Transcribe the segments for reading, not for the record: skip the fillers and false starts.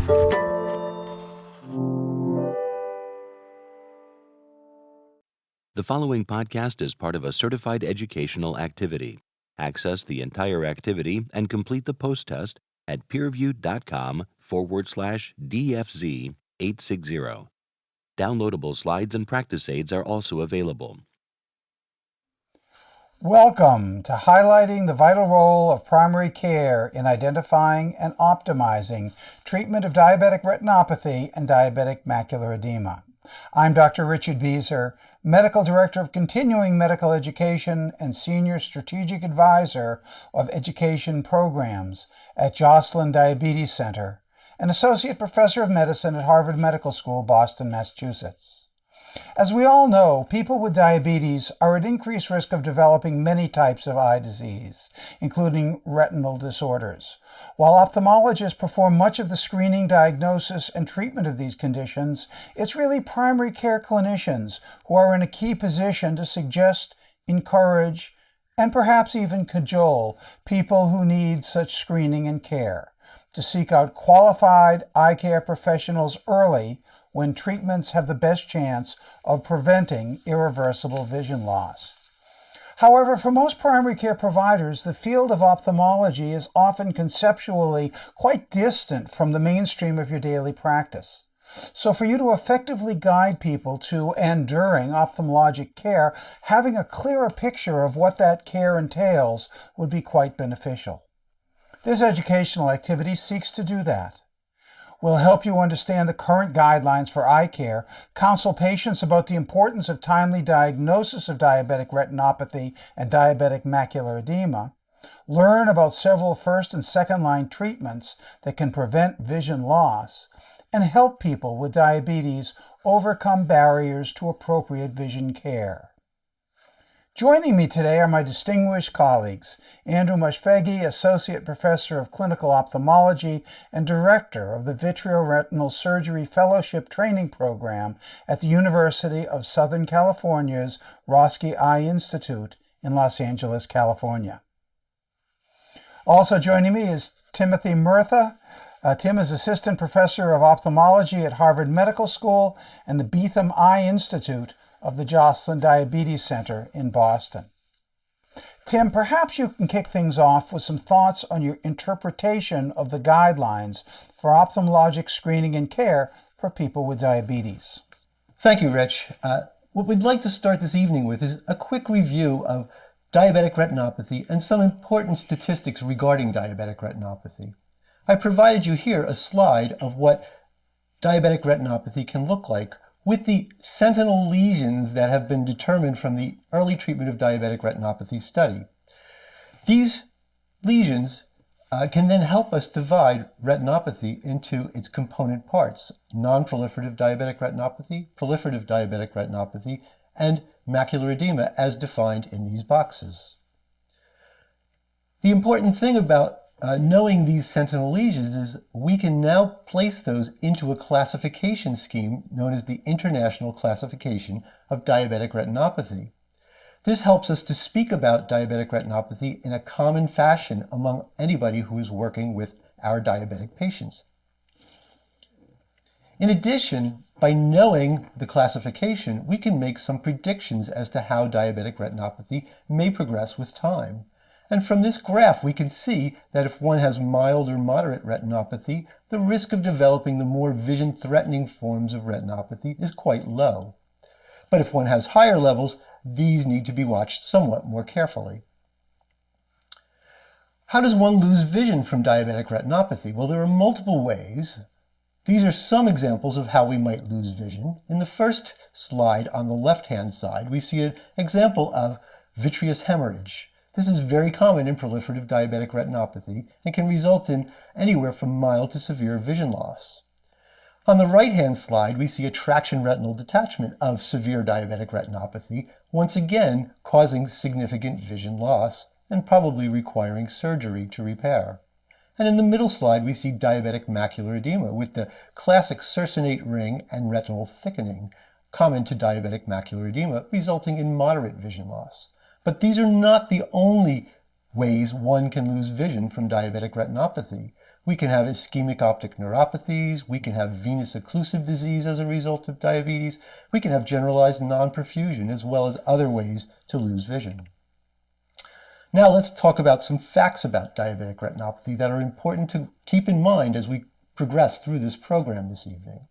The following podcast is part of a certified educational activity. Access the entire activity and complete the post-test at peerview.com/DFZ860. Downloadable slides and practice aids are also available. Welcome to highlighting the vital role of primary care in identifying and optimizing treatment of diabetic retinopathy and diabetic macular edema. I'm Dr. Richard Beezer, Medical Director of Continuing Medical Education and Senior Strategic Advisor of Education Programs at Joslin Diabetes Center, and Associate Professor of Medicine at Harvard Medical School, Boston, Massachusetts. As we all know, people with diabetes are at increased risk of developing many types of eye disease, including retinal disorders. While ophthalmologists perform much of the screening, diagnosis, and treatment of these conditions, it's really primary care clinicians who are in a key position to suggest, encourage, and perhaps even cajole people who need such screening and care to seek out qualified eye care professionals early when treatments have the best chance of preventing irreversible vision loss. However, for most primary care providers, the field of ophthalmology is often conceptually quite distant from the mainstream of your daily practice. So for you to effectively guide people to and during ophthalmologic care, having a clearer picture of what that care entails would be quite beneficial. This educational activity seeks to do that. We'll help you understand the current guidelines for eye care, counsel patients about the importance of timely diagnosis of diabetic retinopathy and diabetic macular edema, learn about several first and second line treatments that can prevent vision loss, and help people with diabetes overcome barriers to appropriate vision care. Joining me today are my distinguished colleagues, Andrew Mushfeghi, Associate Professor of Clinical Ophthalmology and Director of the Vitreoretinal Surgery Fellowship Training Program at the University of Southern California's Roski Eye Institute in Los Angeles, California. Also joining me is Timothy Murtha. Tim is Assistant Professor of Ophthalmology at Harvard Medical School and the Beetham Eye Institute of the Joslin Diabetes Center in Boston. Tim, perhaps you can kick things off with some thoughts on your interpretation of the guidelines for ophthalmologic screening and care for people with diabetes. Thank you, Rich. What we'd like to start this evening with is a quick review of diabetic retinopathy and some important statistics regarding diabetic retinopathy. I provided you here a slide of what diabetic retinopathy can look like with the sentinel lesions that have been determined from the early treatment of diabetic retinopathy study. These lesions can then help us divide retinopathy into its component parts: non-proliferative diabetic retinopathy, proliferative diabetic retinopathy, and macular edema as defined in these boxes. The important thing about knowing these sentinel lesions is we can now place those into a classification scheme known as the International Classification of Diabetic Retinopathy. This helps us to speak about diabetic retinopathy in a common fashion among anybody who is working with our diabetic patients. In addition, by knowing the classification, we can make some predictions as to how diabetic retinopathy may progress with time. And from this graph, we can see that if one has mild or moderate retinopathy, the risk of developing the more vision-threatening forms of retinopathy is quite low. But if one has higher levels, these need to be watched somewhat more carefully. How does one lose vision from diabetic retinopathy? Well, there are multiple ways. These are some examples of how we might lose vision. In the first slide on the left-hand side, we see an example of vitreous hemorrhage. This is very common in proliferative diabetic retinopathy and can result in anywhere from mild to severe vision loss. On the right-hand slide, we see a traction retinal detachment of severe diabetic retinopathy, once again causing significant vision loss and probably requiring surgery to repair. And in the middle slide, we see diabetic macular edema with the classic circinate ring and retinal thickening, common to diabetic macular edema, resulting in moderate vision loss. But these are not the only ways one can lose vision from diabetic retinopathy. We can have ischemic optic neuropathies. We can have venous occlusive disease as a result of diabetes. We can have generalized non-perfusion, as well as other ways to lose vision. Now let's talk about some facts about diabetic retinopathy that are important to keep in mind as we progress through this program this evening.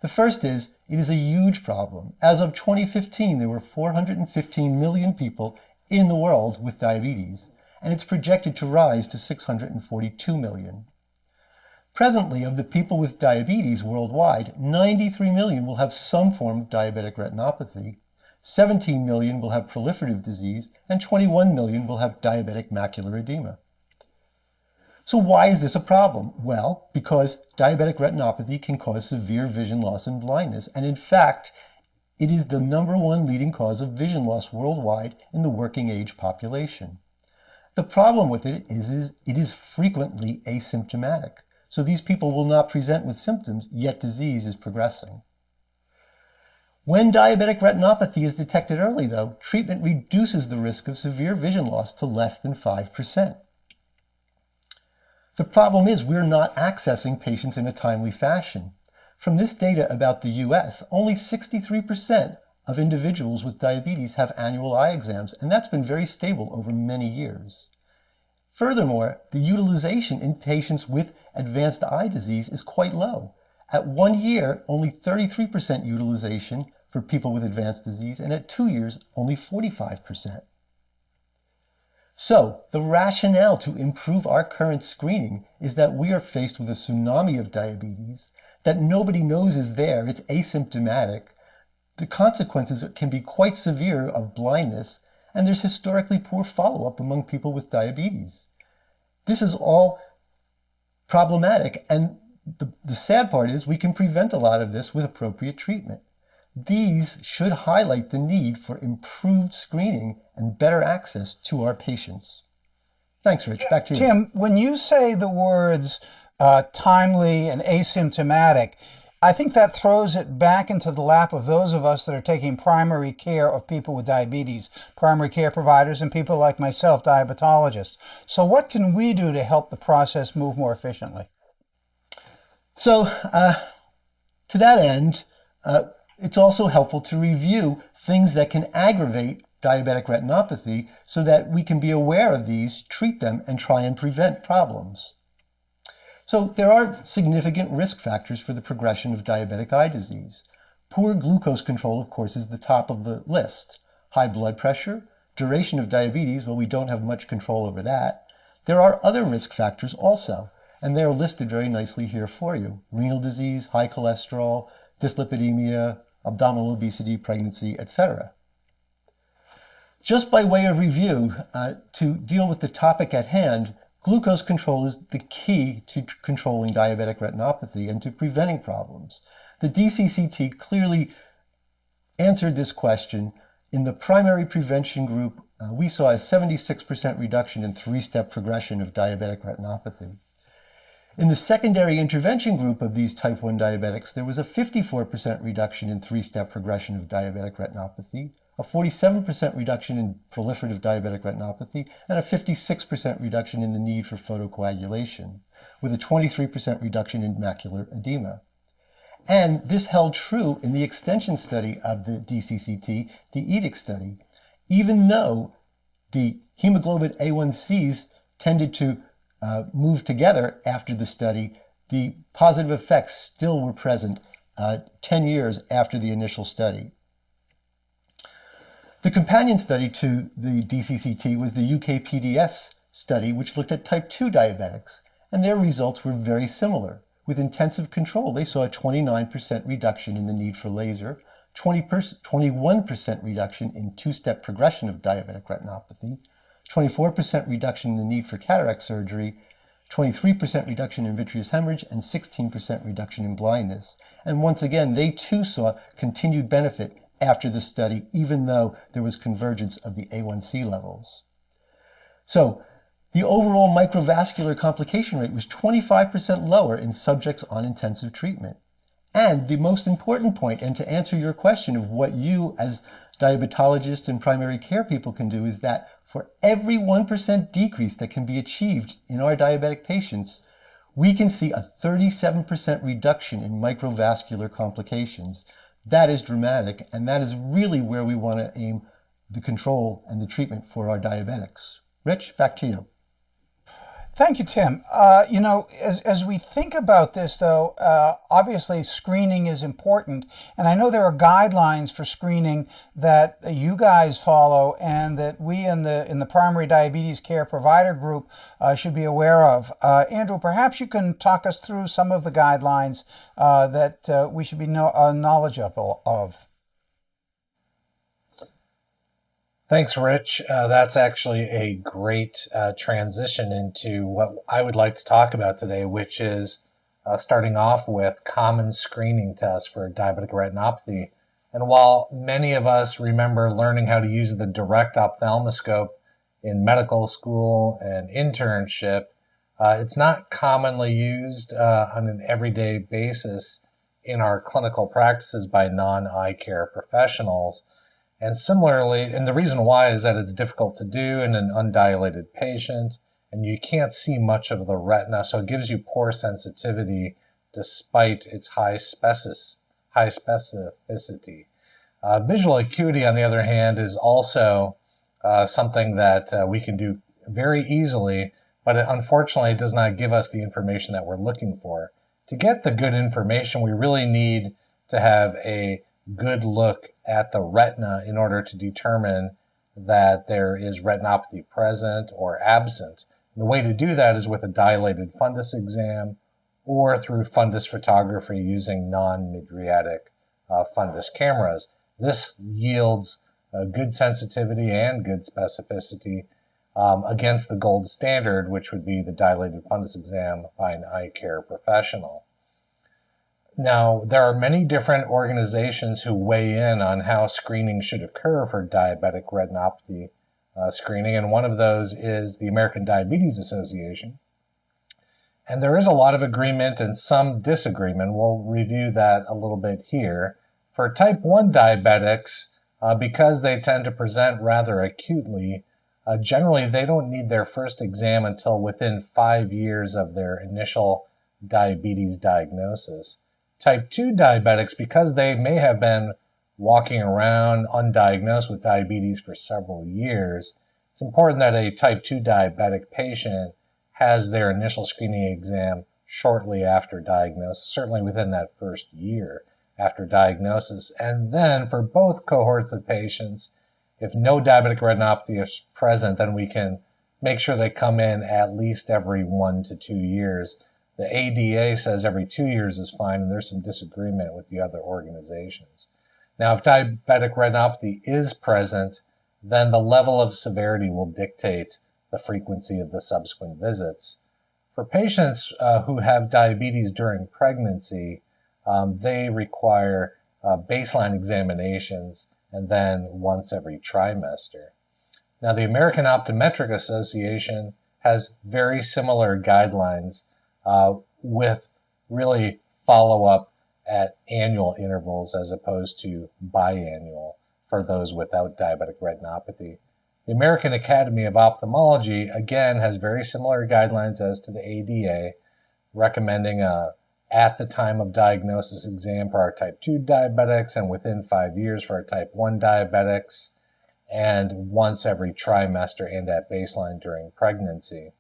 The first is, it is a huge problem. As of 2015, there were 415 million people in the world with diabetes, and it's projected to rise to 642 million. Presently, of the people with diabetes worldwide, 93 million will have some form of diabetic retinopathy, 17 million will have proliferative disease, and 21 million will have diabetic macular edema. So why is this a problem? Well, because diabetic retinopathy can cause severe vision loss and blindness, and in fact, it is the #1 leading cause of vision loss worldwide in the working age population. The problem with it is frequently asymptomatic. So these people will not present with symptoms, yet disease is progressing. When diabetic retinopathy is detected early, though, treatment reduces the risk of severe vision loss to less than 5%. The problem is we're not accessing patients in a timely fashion. From this data about the US, only 63% of individuals with diabetes have annual eye exams, and that's been very stable over many years. Furthermore, the utilization in patients with advanced eye disease is quite low. At 1 year, only 33% utilization for people with advanced disease, and at 2 years, only 45%. So, the rationale to improve our current screening is that we are faced with a tsunami of diabetes, that nobody knows is there, it's asymptomatic. The consequences can be quite severe of blindness, and there's historically poor follow-up among people with diabetes. This is all problematic, and the sad part is we can prevent a lot of this with appropriate treatment. These should highlight the need for improved screening and better access to our patients. Thanks, Rich. Back to you. Tim, when you say the words timely and asymptomatic, I think that throws it back into the lap of those of us that are taking primary care of people with diabetes, primary care providers, and people like myself, diabetologists. So what can we do to help the process move more efficiently? So to that end, it's also helpful to review things that can aggravate diabetic retinopathy so that we can be aware of these, treat them, and try and prevent problems. So there are significant risk factors for the progression of diabetic eye disease. Poor glucose control, of course, is the top of the list. High blood pressure, duration of diabetes, well, we don't have much control over that. There are other risk factors also, and they are listed very nicely here for you. Renal disease, high cholesterol, dyslipidemia, abdominal obesity, pregnancy, etc. Just by way of review, to deal with the topic at hand, glucose control is the key to controlling diabetic retinopathy and to preventing problems. The DCCT clearly answered this question. In the primary prevention group, we saw a 76% reduction in 3-step progression of diabetic retinopathy. In the secondary intervention group of these type 1 diabetics, there was a 54% reduction in 3-step progression of diabetic retinopathy, a 47% reduction in proliferative diabetic retinopathy, and a 56% reduction in the need for photocoagulation, with a 23% reduction in macular edema. And this held true in the extension study of the DCCT, the EDIC study, even though the hemoglobin A1Cs tended to move together after the study, the positive effects still were present 10 years after the initial study. The companion study to the DCCT was the UK-PDS study, which looked at type 2 diabetics, and their results were very similar. With intensive control, they saw a 29% reduction in the need for laser, 21% reduction in 2-step progression of diabetic retinopathy, 24% reduction in the need for cataract surgery, 23% reduction in vitreous hemorrhage, and 16% reduction in blindness. And once again, they too saw continued benefit after the study, even though there was convergence of the A1C levels. So the overall microvascular complication rate was 25% lower in subjects on intensive treatment. And the most important point, and to answer your question of what you as diabetologists and primary care people can do, is that for every 1% decrease that can be achieved in our diabetic patients, we can see a 37% reduction in microvascular complications. That is dramatic, and that is really where we want to aim the control and the treatment for our diabetics. Rich, back to you. Thank you, Tim. As we think about this, though, obviously screening is important, and I know there are guidelines for screening that you guys follow, and that we in the primary diabetes care provider group should be aware of. Andrew, perhaps you can talk us through some of the guidelines that we should be knowledgeable of. Thanks, Rich. That's actually a great transition into what I would like to talk about today, which is starting off with common screening tests for diabetic retinopathy. And while many of us remember learning how to use the direct ophthalmoscope in medical school and internship, it's not commonly used on an everyday basis in our clinical practices by non-eye care professionals. And similarly, and the reason why is that it's difficult to do in an undilated patient, and you can't see much of the retina, so it gives you poor sensitivity despite its high specificity. Visual acuity, on the other hand, is also something that we can do very easily, but it unfortunately does not give us the information that we're looking for. To get the good information, we really need to have a good look at the retina in order to determine that there is retinopathy present or absent. And the way to do that is with a dilated fundus exam or through fundus photography using non-mydriatic fundus cameras. This yields good sensitivity and good specificity against the gold standard, which would be the dilated fundus exam by an eye care professional. Now, there are many different organizations who weigh in on how screening should occur for diabetic retinopathy screening, and one of those is the American Diabetes Association. And there is a lot of agreement and some disagreement. We'll review that a little bit here. For type 1 diabetics, because they tend to present rather acutely, generally they don't need their first exam until within 5 years of their initial diabetes diagnosis. Type 2 diabetics, because they may have been walking around undiagnosed with diabetes for several years, it's important that a type 2 diabetic patient has their initial screening exam shortly after diagnosis, certainly within that first year after diagnosis. And then for both cohorts of patients, if no diabetic retinopathy is present, then we can make sure they come in at least every 1 to 2 years. The ADA says every 2 years is fine, and there's some disagreement with the other organizations. Now, if diabetic retinopathy is present, then the level of severity will dictate the frequency of the subsequent visits. For patients who have diabetes during pregnancy, they require baseline examinations and then once every trimester. Now, the American Optometric Association has very similar guidelines with really follow-up at annual intervals as opposed to biannual for those without diabetic retinopathy. The American Academy of Ophthalmology, again, has very similar guidelines as to the ADA, recommending a at the time of diagnosis exam for our type 2 diabetics and within 5 years for our type 1 diabetics, and once every trimester and at baseline during pregnancy.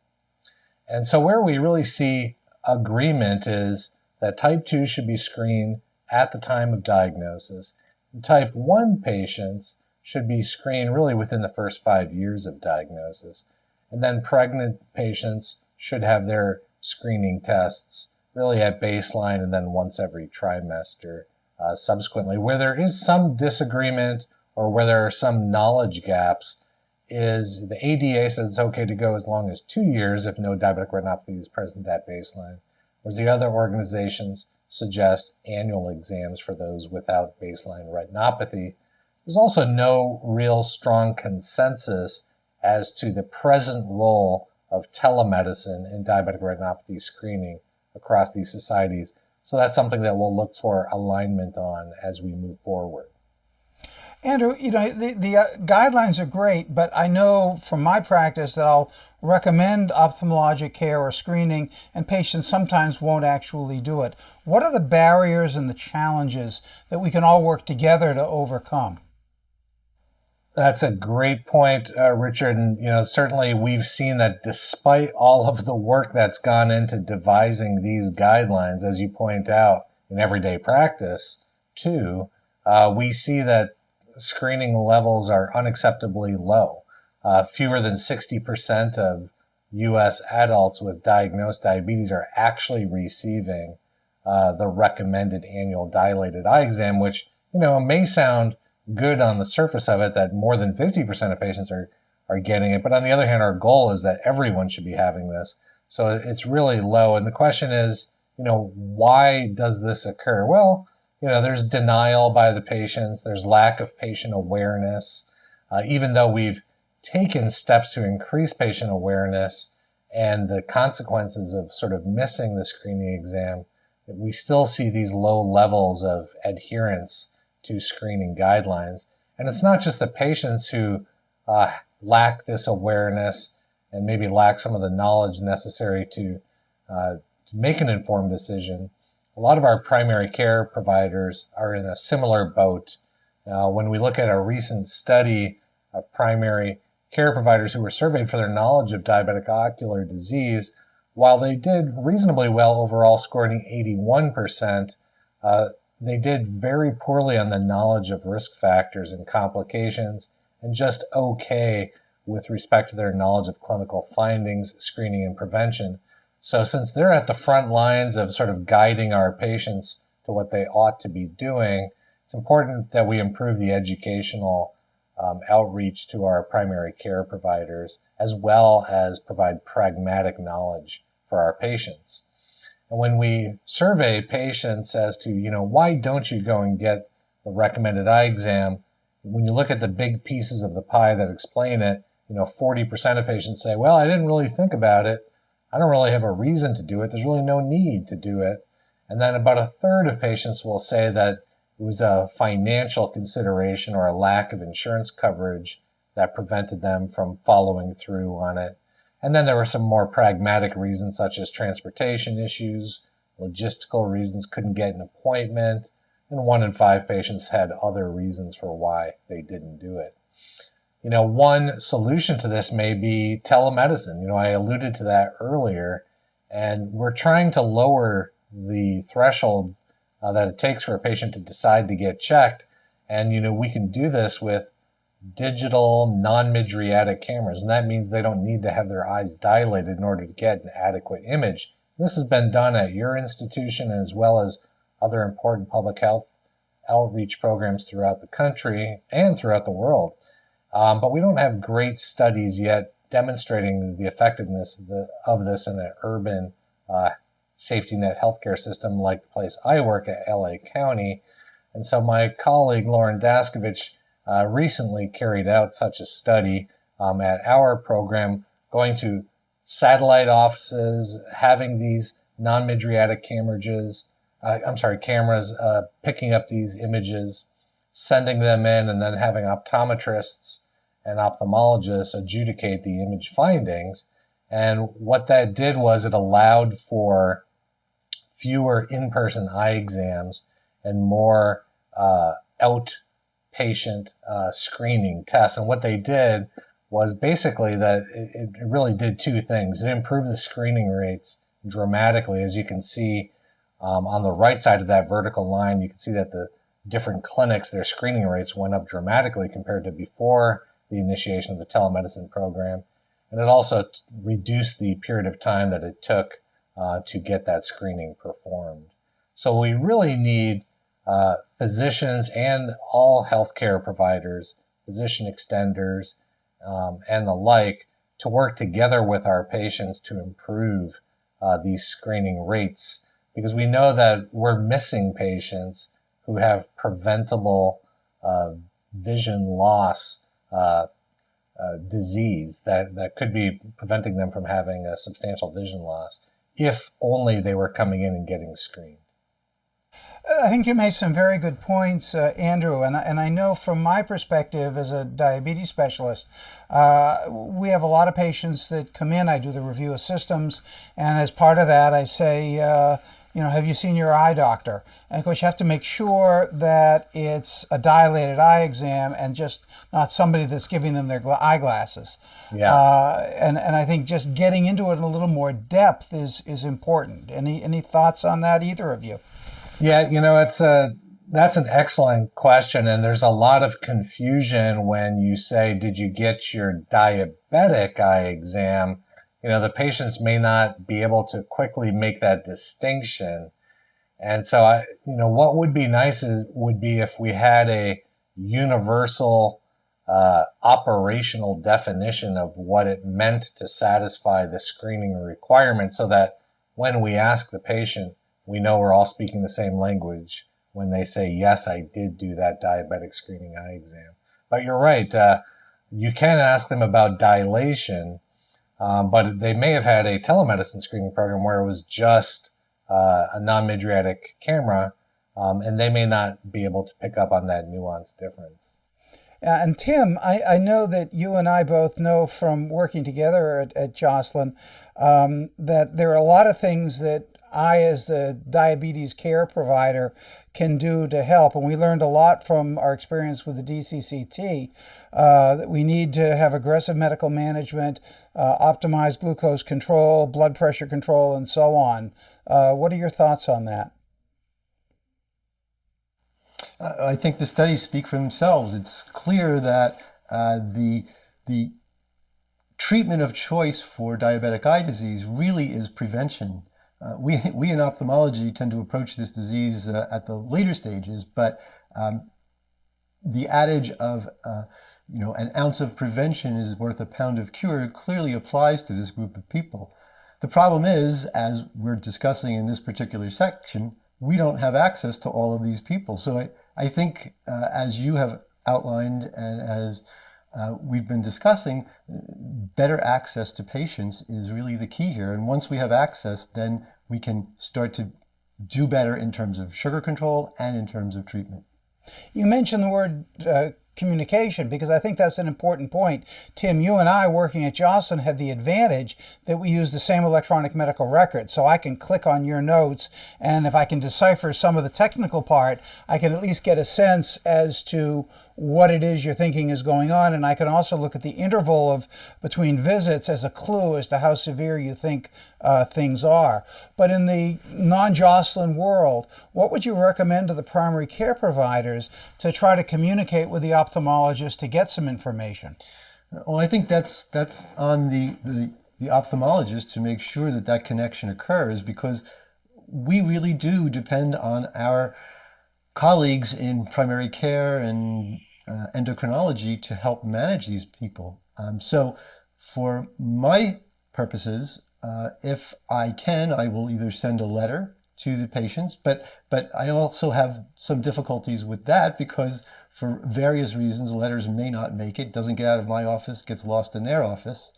And so where we really see agreement is that type 2 should be screened at the time of diagnosis. Type 1 patients should be screened really within the first 5 years of diagnosis. And then pregnant patients should have their screening tests really at baseline and then once every trimester subsequently. Where there is some disagreement or where there are some knowledge gaps is the ADA says it's okay to go as long as 2 years if no diabetic retinopathy is present at baseline, whereas the other organizations suggest annual exams for those without baseline retinopathy. There's also no real strong consensus as to the present role of telemedicine in diabetic retinopathy screening across these societies. So that's something that we'll look for alignment on as we move forward. Andrew, the guidelines are great, but I know from my practice that I'll recommend ophthalmologic care or screening, and patients sometimes won't actually do it. What are the barriers and the challenges that we can all work together to overcome? That's a great point, Richard. And certainly we've seen that despite all of the work that's gone into devising these guidelines, as you point out, in everyday practice, too, we see that screening levels are unacceptably low. Fewer than 60% of U.S. adults with diagnosed diabetes are actually receiving the recommended annual dilated eye exam, which may sound good on the surface of it, that more than 50% of patients are getting it. But on the other hand, our goal is that everyone should be having this. So it's really low. And the question is, why does this occur? Well, there's denial by the patients. There's lack of patient awareness. Even though we've taken steps to increase patient awareness and the consequences of sort of missing the screening exam, we still see these low levels of adherence to screening guidelines. And it's not just the patients who lack this awareness and maybe lack some of the knowledge necessary to make an informed decision. A lot of our primary care providers are in a similar boat. When we look at a recent study of primary care providers who were surveyed for their knowledge of diabetic ocular disease, while they did reasonably well overall, scoring 81%, they did very poorly on the knowledge of risk factors and complications, and just okay with respect to their knowledge of clinical findings, screening, and prevention. So since they're at the front lines of sort of guiding our patients to what they ought to be doing, it's important that we improve the educational outreach to our primary care providers, as well as provide pragmatic knowledge for our patients. And when we survey patients as to, why don't you go and get the recommended eye exam, when you look at the big pieces of the pie that explain it, 40% of patients say, well, I didn't really think about it. I don't really have a reason to do it. There's really no need to do it. And then about a third of patients will say that it was a financial consideration or a lack of insurance coverage that prevented them from following through on it. And then there were some more pragmatic reasons, such as transportation issues, logistical reasons, couldn't get an appointment, and 1 in 5 patients had other reasons for why they didn't do it. One solution to this may be telemedicine. I alluded to that earlier, and we're trying to lower the threshold that it takes for a patient to decide to get checked. And, we can do this with digital non-mydriatic cameras, and that means they don't need to have their eyes dilated in order to get an adequate image. This has been done at your institution as well as other important public health outreach programs throughout the country and throughout the world. But we don't have great studies yet demonstrating the effectiveness of this in an urban safety net healthcare system like the place I work at, LA County. And so my colleague Lauren Daskovich recently carried out such a study at our program, going to satellite offices, having these non-mydriatic cameras, picking up these images, sending them in, and then having optometrists and ophthalmologists adjudicate the image findings. And what that did was it allowed for fewer in-person eye exams and more outpatient screening tests. And what they did was basically that it really did two things. It improved the screening rates dramatically. As you can see on the right side of that vertical line, you can see that the different clinics, their screening rates went up dramatically compared to before the initiation of the telemedicine program. And it also reduced the period of time that it took to get that screening performed. So we really need physicians and all healthcare providers, physician extenders, and the like, to work together with our patients to improve these screening rates, because we know that we're missing patients who have preventable vision loss disease that could be preventing them from having a substantial vision loss if only they were coming in and getting screened. I think you made some very good points, Andrew, and I know from my perspective as a diabetes specialist, we have a lot of patients that come in. I do the review of systems, and as part of that, I say, have you seen your eye doctor? And of course, you have to make sure that it's a dilated eye exam and just not somebody that's giving them their eyeglasses. Yeah. And I think just getting into it in a little more depth is important. Any thoughts on that, either of you? Yeah, that's an excellent question, and there's a lot of confusion when you say, "Did you get your diabetic eye exam?" The patients may not be able to quickly make that distinction, and so what would be nice would be if we had a universal operational definition of what it meant to satisfy the screening requirement, so that when we ask the patient, we know we're all speaking the same language when they say, yes, I did do that diabetic screening eye exam. But you're right. You can ask them about dilation, but they may have had a telemedicine screening program where it was just a non-mydriatic camera, and they may not be able to pick up on that nuanced difference. And Tim, I know that you and I both know from working together at Joslin that there are a lot of things that I, as the diabetes care provider, can do to help. And we learned a lot from our experience with the DCCT that we need to have aggressive medical management, optimized glucose control, blood pressure control, and so on. What are your thoughts on that? I think the studies speak for themselves. It's clear that the treatment of choice for diabetic eye disease really is prevention. We in ophthalmology tend to approach this disease at the later stages, but the adage of an ounce of prevention is worth a pound of cure clearly applies to this group of people. The problem is, as we're discussing in this particular section, we don't have access to all of these people. So I think, as you have outlined and as we've been discussing, better access to patients is really the key here. And once we have access, then we can start to do better in terms of sugar control and in terms of treatment. You mentioned the word communication, because I think that's an important point. Tim, you and I working at Joslin have the advantage that we use the same electronic medical record. So I can click on your notes, and if I can decipher some of the technical part, I can at least get a sense as to what it is you're thinking is going on. And I can also look at the interval of between visits as a clue as to how severe you think things are. But in the non-Joslin world, what would you recommend to the primary care providers to try to communicate with the ophthalmologist to get some information? Well, I think that's on the ophthalmologist to make sure that that connection occurs, because we really do depend on our colleagues in primary care and endocrinology to help manage these people. So for my purposes, if I can, I will either send a letter to the patients, but I also have some difficulties with that because for various reasons, letters may not make it, doesn't get out of my office, gets lost in their office.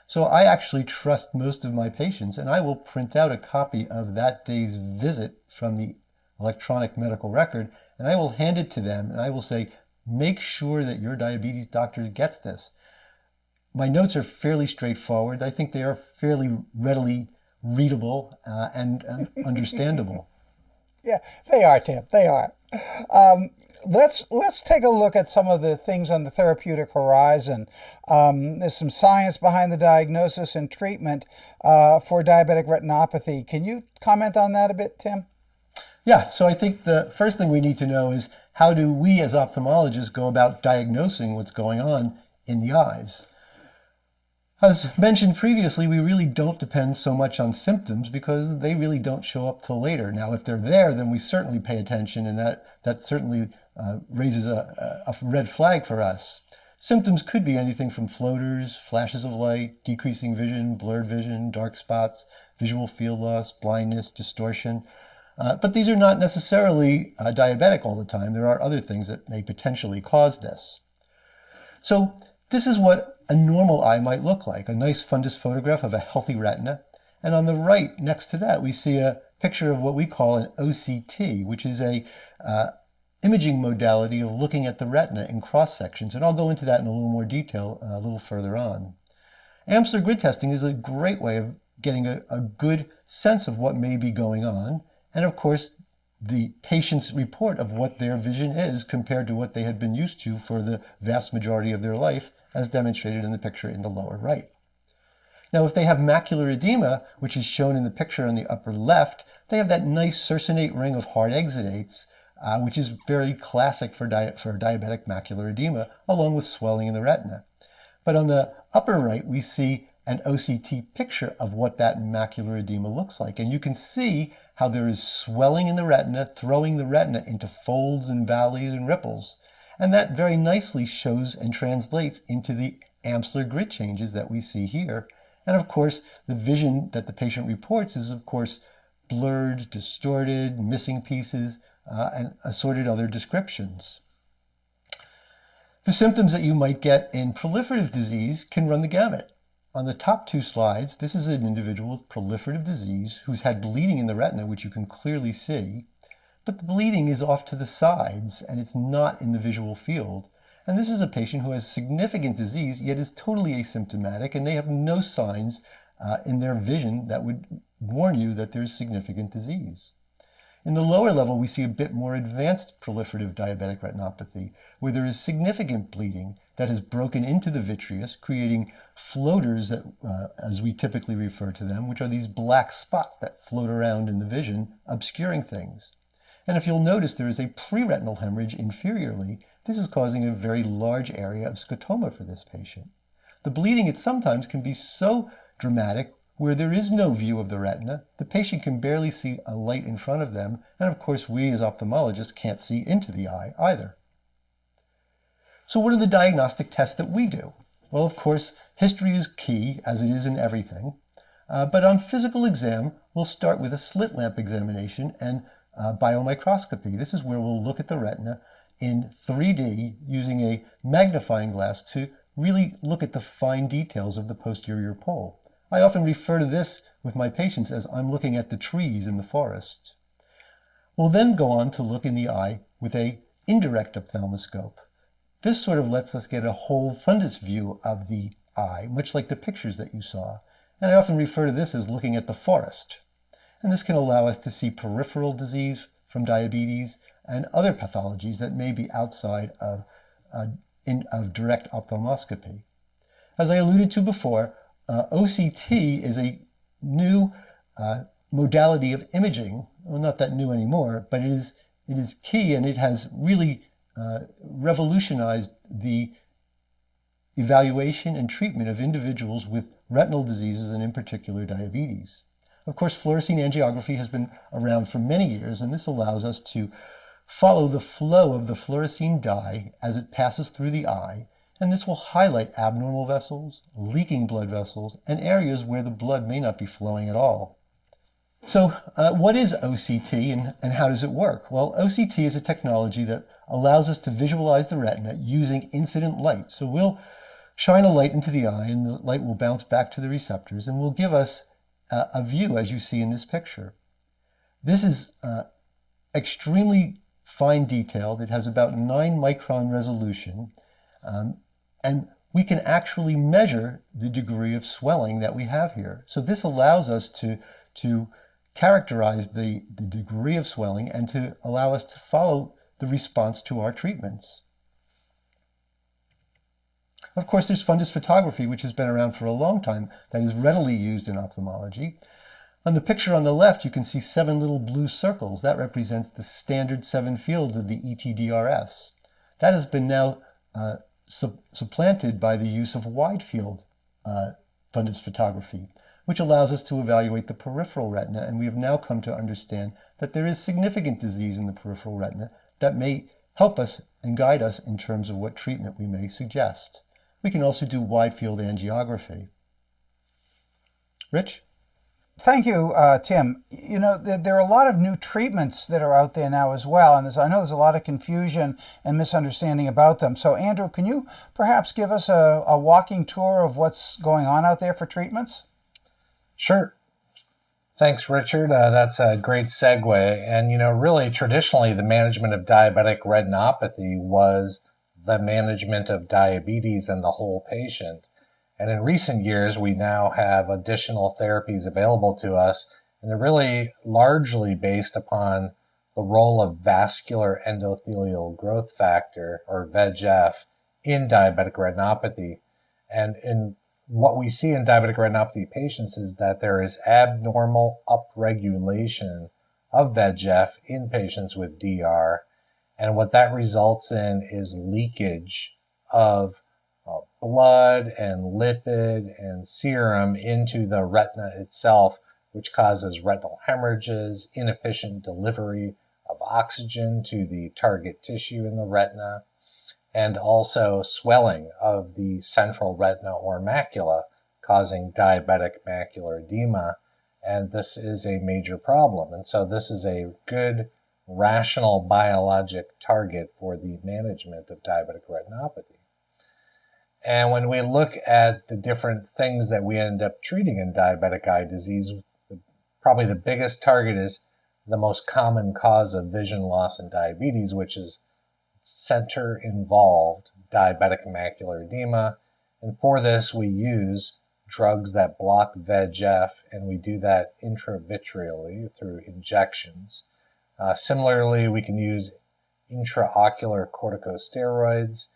So I actually trust most of my patients, and I will print out a copy of that day's visit from the electronic medical record, and I will hand it to them, and I will say, make sure that your diabetes doctor gets this. My notes are fairly straightforward. I think they are fairly readily readable and understandable. Yeah, they are, Tim. They are. Let's take a look at some of the things on the therapeutic horizon. There's some science behind the diagnosis and treatment for diabetic retinopathy. Can you comment on that a bit, Tim? Yeah, so I think the first thing we need to know is how do we as ophthalmologists go about diagnosing what's going on in the eyes? As mentioned previously, we really don't depend so much on symptoms because they really don't show up till later. Now, if they're there, then we certainly pay attention, and that certainly raises a red flag for us. Symptoms could be anything from floaters, flashes of light, decreasing vision, blurred vision, dark spots, visual field loss, blindness, distortion. But these are not necessarily diabetic all the time. There are other things that may potentially cause this. So this is what a normal eye might look like, a nice fundus photograph of a healthy retina. And on the right, next to that, we see a picture of what we call an OCT, which is a imaging modality of looking at the retina in cross sections. And I'll go into that in a little more detail a little further on. Amsler grid testing is a great way of getting a good sense of what may be going on. And of course, the patient's report of what their vision is compared to what they had been used to for the vast majority of their life, as demonstrated in the picture in the lower right. Now, if they have macular edema, which is shown in the picture on the upper left, they have that nice circinate ring of hard exudates, which is very classic for diabetic macular edema, along with swelling in the retina. But on the upper right, we see an OCT picture of what that macular edema looks like. And you can see how there is swelling in the retina, throwing the retina into folds and valleys and ripples. And that very nicely shows and translates into the Amsler grid changes that we see here. And of course, the vision that the patient reports is, of course, blurred, distorted, missing pieces, and assorted other descriptions. The symptoms that you might get in proliferative disease can run the gamut. On the top two slides, this is an individual with proliferative disease who's had bleeding in the retina, which you can clearly see, but the bleeding is off to the sides and it's not in the visual field. And this is a patient who has significant disease, yet is totally asymptomatic, and they have no signs in their vision that would warn you that there's significant disease. In the lower level, we see a bit more advanced proliferative diabetic retinopathy, where there is significant bleeding that has broken into the vitreous, creating floaters, that, as we typically refer to them, which are these black spots that float around in the vision, obscuring things. And if you'll notice, there is a preretinal hemorrhage inferiorly. This is causing a very large area of scotoma for this patient. The bleeding sometimes can be so dramatic where there is no view of the retina, the patient can barely see a light in front of them, and of course we as ophthalmologists can't see into the eye either. So what are the diagnostic tests that we do? Well, of course, history is key, as it is in everything, but on physical exam, we'll start with a slit lamp examination and biomicroscopy. This is where we'll look at the retina in 3D using a magnifying glass to really look at the fine details of the posterior pole. I often refer to this with my patients as I'm looking at the trees in the forest. We'll then go on to look in the eye with an indirect ophthalmoscope. This sort of lets us get a whole fundus view of the eye, much like the pictures that you saw. And I often refer to this as looking at the forest. And this can allow us to see peripheral disease from diabetes and other pathologies that may be outside of direct ophthalmoscopy. As I alluded to before, OCT is a new modality of imaging. Well, not that new anymore, but it is key, and it has really revolutionized the evaluation and treatment of individuals with retinal diseases, and in particular diabetes. Of course, fluorescein angiography has been around for many years, and this allows us to follow the flow of the fluorescein dye as it passes through the eye, and this will highlight abnormal vessels, leaking blood vessels, and areas where the blood may not be flowing at all. So what is OCT and how does it work? Well, OCT is a technology that allows us to visualize the retina using incident light. So we'll shine a light into the eye, and the light will bounce back to the receptors and will give us a view as you see in this picture. This is extremely fine detailed. It has about 9 micron resolution. And we can actually measure the degree of swelling that we have here. So this allows us to characterize the degree of swelling and to allow us to follow the response to our treatments. Of course, there's fundus photography, which has been around for a long time, that is readily used in ophthalmology. On the picture on the left, you can see 7 little blue circles. That represents the standard 7 fields of the ETDRS. That has been now supplanted by the use of wide field fundus photography, which allows us to evaluate the peripheral retina, and we have now come to understand that there is significant disease in the peripheral retina that may help us and guide us in terms of what treatment we may suggest. We can also do wide field angiography. Rich? Thank you, Tim. You know, there are a lot of new treatments that are out there now as well, and I know there's a lot of confusion and misunderstanding about them. So, Andrew, can you perhaps give us a walking tour of what's going on out there for treatments? Sure. Thanks, Richard. That's a great segue. And, really traditionally, the management of diabetic retinopathy was the management of diabetes and the whole patient. And in recent years, we now have additional therapies available to us, and they're really largely based upon the role of vascular endothelial growth factor, or VEGF, in diabetic retinopathy. And in what we see in diabetic retinopathy patients is that there is abnormal upregulation of VEGF in patients with DR. And what that results in is leakage of blood and lipid and serum into the retina itself, which causes retinal hemorrhages, inefficient delivery of oxygen to the target tissue in the retina, and also swelling of the central retina or macula, causing diabetic macular edema. And this is a major problem. And so this is a good, rational biologic target for the management of diabetic retinopathy. And when we look at the different things that we end up treating in diabetic eye disease, probably the biggest target is the most common cause of vision loss in diabetes, which is center-involved diabetic macular edema. And for this, we use drugs that block VEGF, and we do that intravitreally through injections. Similarly, we can use intraocular corticosteroids,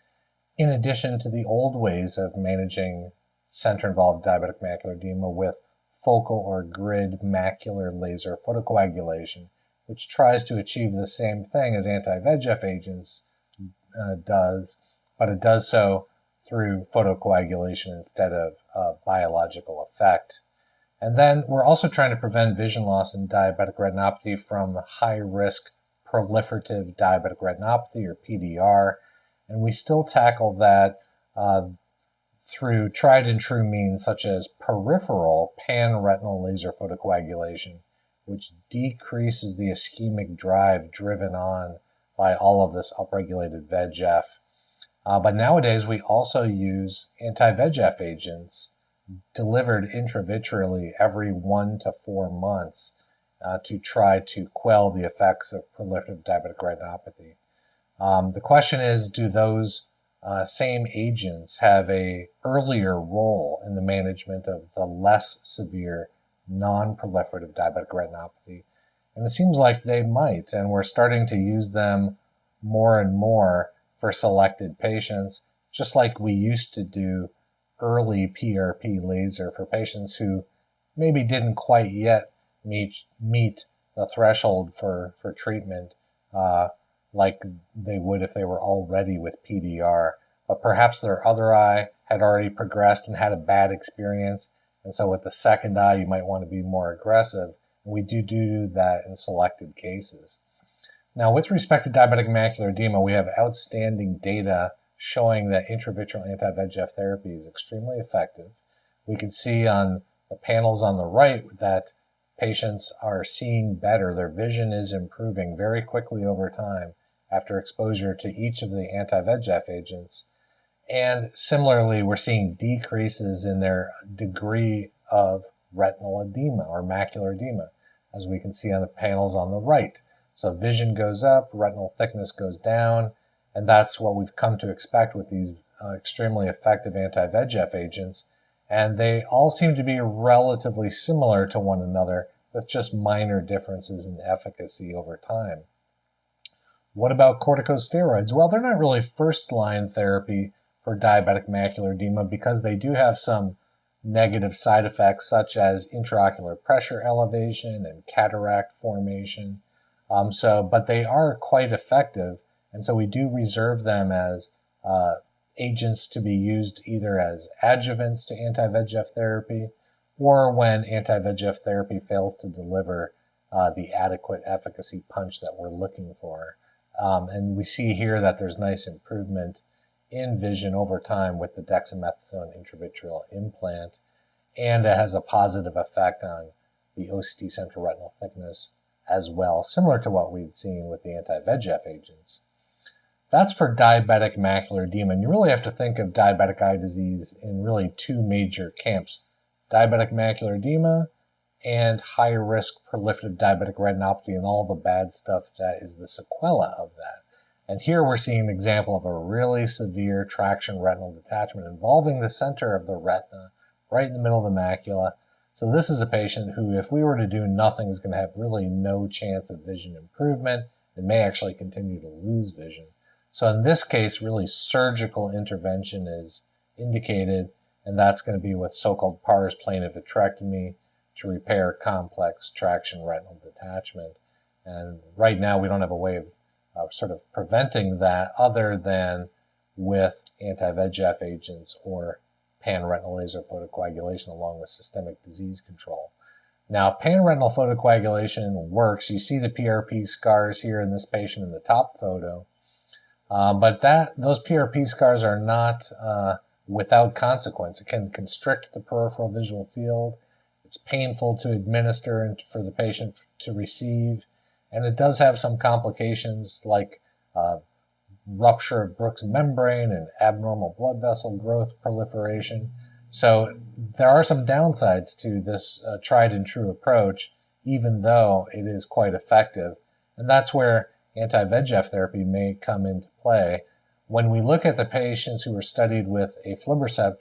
in addition to the old ways of managing center-involved diabetic macular edema with focal or grid macular laser photocoagulation, which tries to achieve the same thing as anti-VEGF agents does, but it does so through photocoagulation instead of biological effect. And then we're also trying to prevent vision loss in diabetic retinopathy from high-risk proliferative diabetic retinopathy, or PDR, and we still tackle that through tried and true means such as peripheral pan-retinal laser photocoagulation, which decreases the ischemic drive driven on by all of this upregulated VEGF. But nowadays, we also use anti-VEGF agents delivered intravitreally every 1 to 4 months to try to quell the effects of proliferative diabetic retinopathy. The question is, do those same agents have an earlier role in the management of the less severe non-proliferative diabetic retinopathy? And it seems like they might, and we're starting to use them more and more for selected patients, just like we used to do early PRP laser for patients who maybe didn't quite yet meet the threshold for treatment like they would if they were already with PDR. But perhaps their other eye had already progressed and had a bad experience, and so with the second eye you might want to be more aggressive. We do that in selected cases. Now, with respect to diabetic macular edema, we have outstanding data showing that intravitreal anti-VEGF therapy is extremely effective. We can see on the panels on the right that patients are seeing better. Their vision is improving very quickly over time after exposure to each of the anti-VEGF agents. And similarly, we're seeing decreases in their degree of retinal edema or macular edema, as we can see on the panels on the right. So vision goes up, retinal thickness goes down, and that's what we've come to expect with these extremely effective anti-VEGF agents. And they all seem to be relatively similar to one another, with just minor differences in efficacy over time. What about corticosteroids? Well, they're not really first-line therapy for diabetic macular edema because they do have some negative side effects such as intraocular pressure elevation and cataract formation. But they are quite effective, and so we do reserve them as agents to be used either as adjuvants to anti-VEGF therapy or when anti-VEGF therapy fails to deliver the adequate efficacy punch that we're looking for. And we see here that there's nice improvement in vision over time with the dexamethasone intravitreal implant, and it has a positive effect on the OCT central retinal thickness as well, similar to what we'd seen with the anti-VEGF agents. That's for diabetic macular edema, and you really have to think of diabetic eye disease in really two major camps: diabetic macular edema and high-risk proliferative diabetic retinopathy and all the bad stuff that is the sequela of that. And here we're seeing an example of a really severe traction retinal detachment involving the center of the retina, right in the middle of the macula. So this is a patient who, if we were to do nothing, is going to have really no chance of vision improvement and may actually continue to lose vision. So in this case, really surgical intervention is indicated, and that's going to be with so-called pars plana vitrectomy to repair complex traction retinal detachment. And right now we don't have a way of sort of preventing that other than with anti-VEGF agents or pan-retinal laser photocoagulation along with systemic disease control. Now, pan-retinal photocoagulation works. You see the PRP scars here in this patient in the top photo, but those PRP scars are not without consequence. It can constrict the peripheral visual field. It's painful to administer and for the patient to receive, and it does have some complications like rupture of Brooks membrane and abnormal blood vessel growth proliferation. So there are some downsides to this tried and true approach, even though it is quite effective. And that's where anti-VEGF therapy may come into play. When we look at the patients who were studied with aflibercept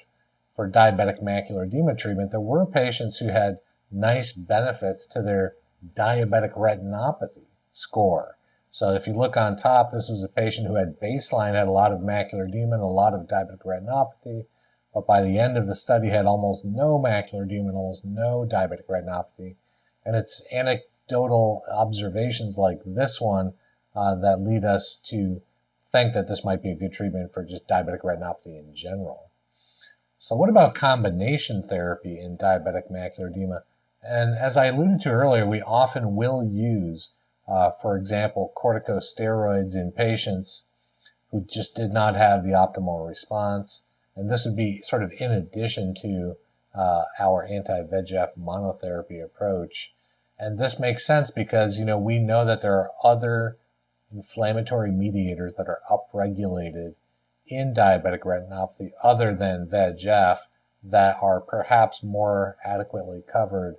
for diabetic macular edema treatment, there were patients who had nice benefits to their diabetic retinopathy score. So if you look on top, this was a patient who had baseline, had a lot of macular edema and a lot of diabetic retinopathy, but by the end of the study had almost no macular edema and almost no diabetic retinopathy. And it's anecdotal observations like this one that lead us to think that this might be a good treatment for just diabetic retinopathy in general. So what about combination therapy in diabetic macular edema? And as I alluded to earlier, we often will use, for example, corticosteroids in patients who just did not have the optimal response. And this would be sort of in addition to our anti-VEGF monotherapy approach. And this makes sense because, we know that there are other inflammatory mediators that are upregulated in diabetic retinopathy other than VEGF that are perhaps more adequately covered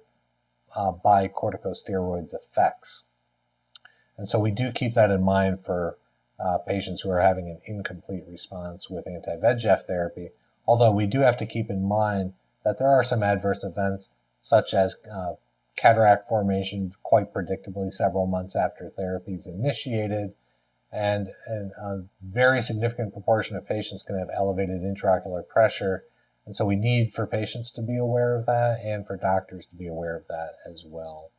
by corticosteroids effects. And so we do keep that in mind for patients who are having an incomplete response with anti-VEGF therapy, although we do have to keep in mind that there are some adverse events such as cataract formation quite predictably several months after therapy is initiated, and a very significant proportion of patients can have elevated intraocular pressure. And so we need for patients to be aware of that and for doctors to be aware of that as well.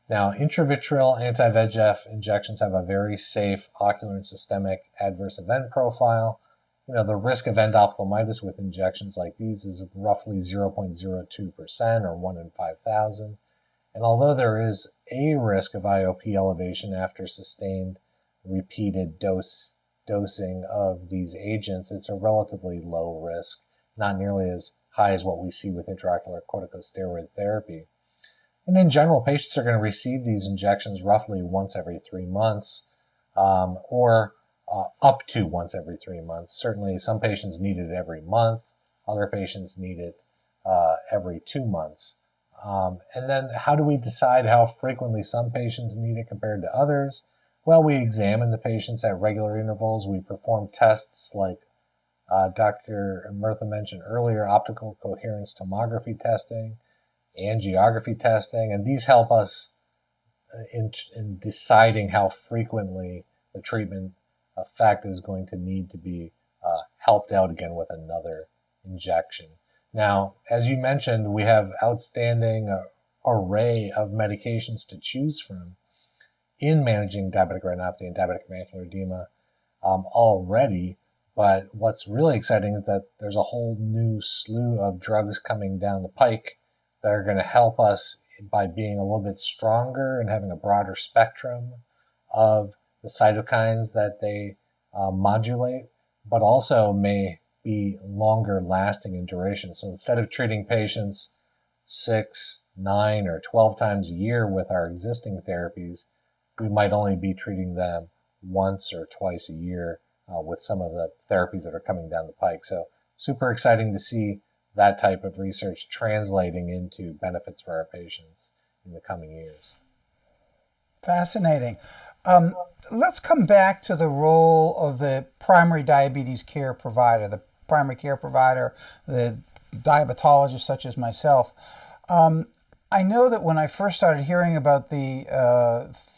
Now, intravitreal anti-VEGF injections have a very safe ocular and systemic adverse event profile. The risk of endophthalmitis with injections like these is roughly 0.02% or 1 in 5,000. And although there is a risk of IOP elevation after sustained repeated dosing of these agents, it's a relatively low risk, not nearly as high as what we see with intraocular corticosteroid therapy. And in general, patients are going to receive these injections roughly once every 3 months, or up to once every 3 months. Certainly, some patients need it every month. Other patients need it every 2 months. And then how do we decide how frequently some patients need it compared to others? Well, we examine the patients at regular intervals. We perform tests like Dr. Murtha mentioned earlier, optical coherence tomography testing, angiography testing, and these help us in deciding how frequently the treatment effect is going to need to be helped out again with another injection. Now, as you mentioned, we have outstanding array of medications to choose from in managing diabetic retinopathy and diabetic macular edema already. But what's really exciting is that there's a whole new slew of drugs coming down the pike that are going to help us by being a little bit stronger and having a broader spectrum of the cytokines that they modulate, but also may be longer lasting in duration. So instead of treating patients 6, 9, or 12 times a year with our existing therapies, we might only be treating them once or twice a year with some of the therapies that are coming down the pike. So super exciting to see that type of research translating into benefits for our patients in the coming years. Fascinating. Let's come back to the role of the primary diabetes care provider, the primary care provider, the diabetologist such as myself. I know that when I first started hearing about the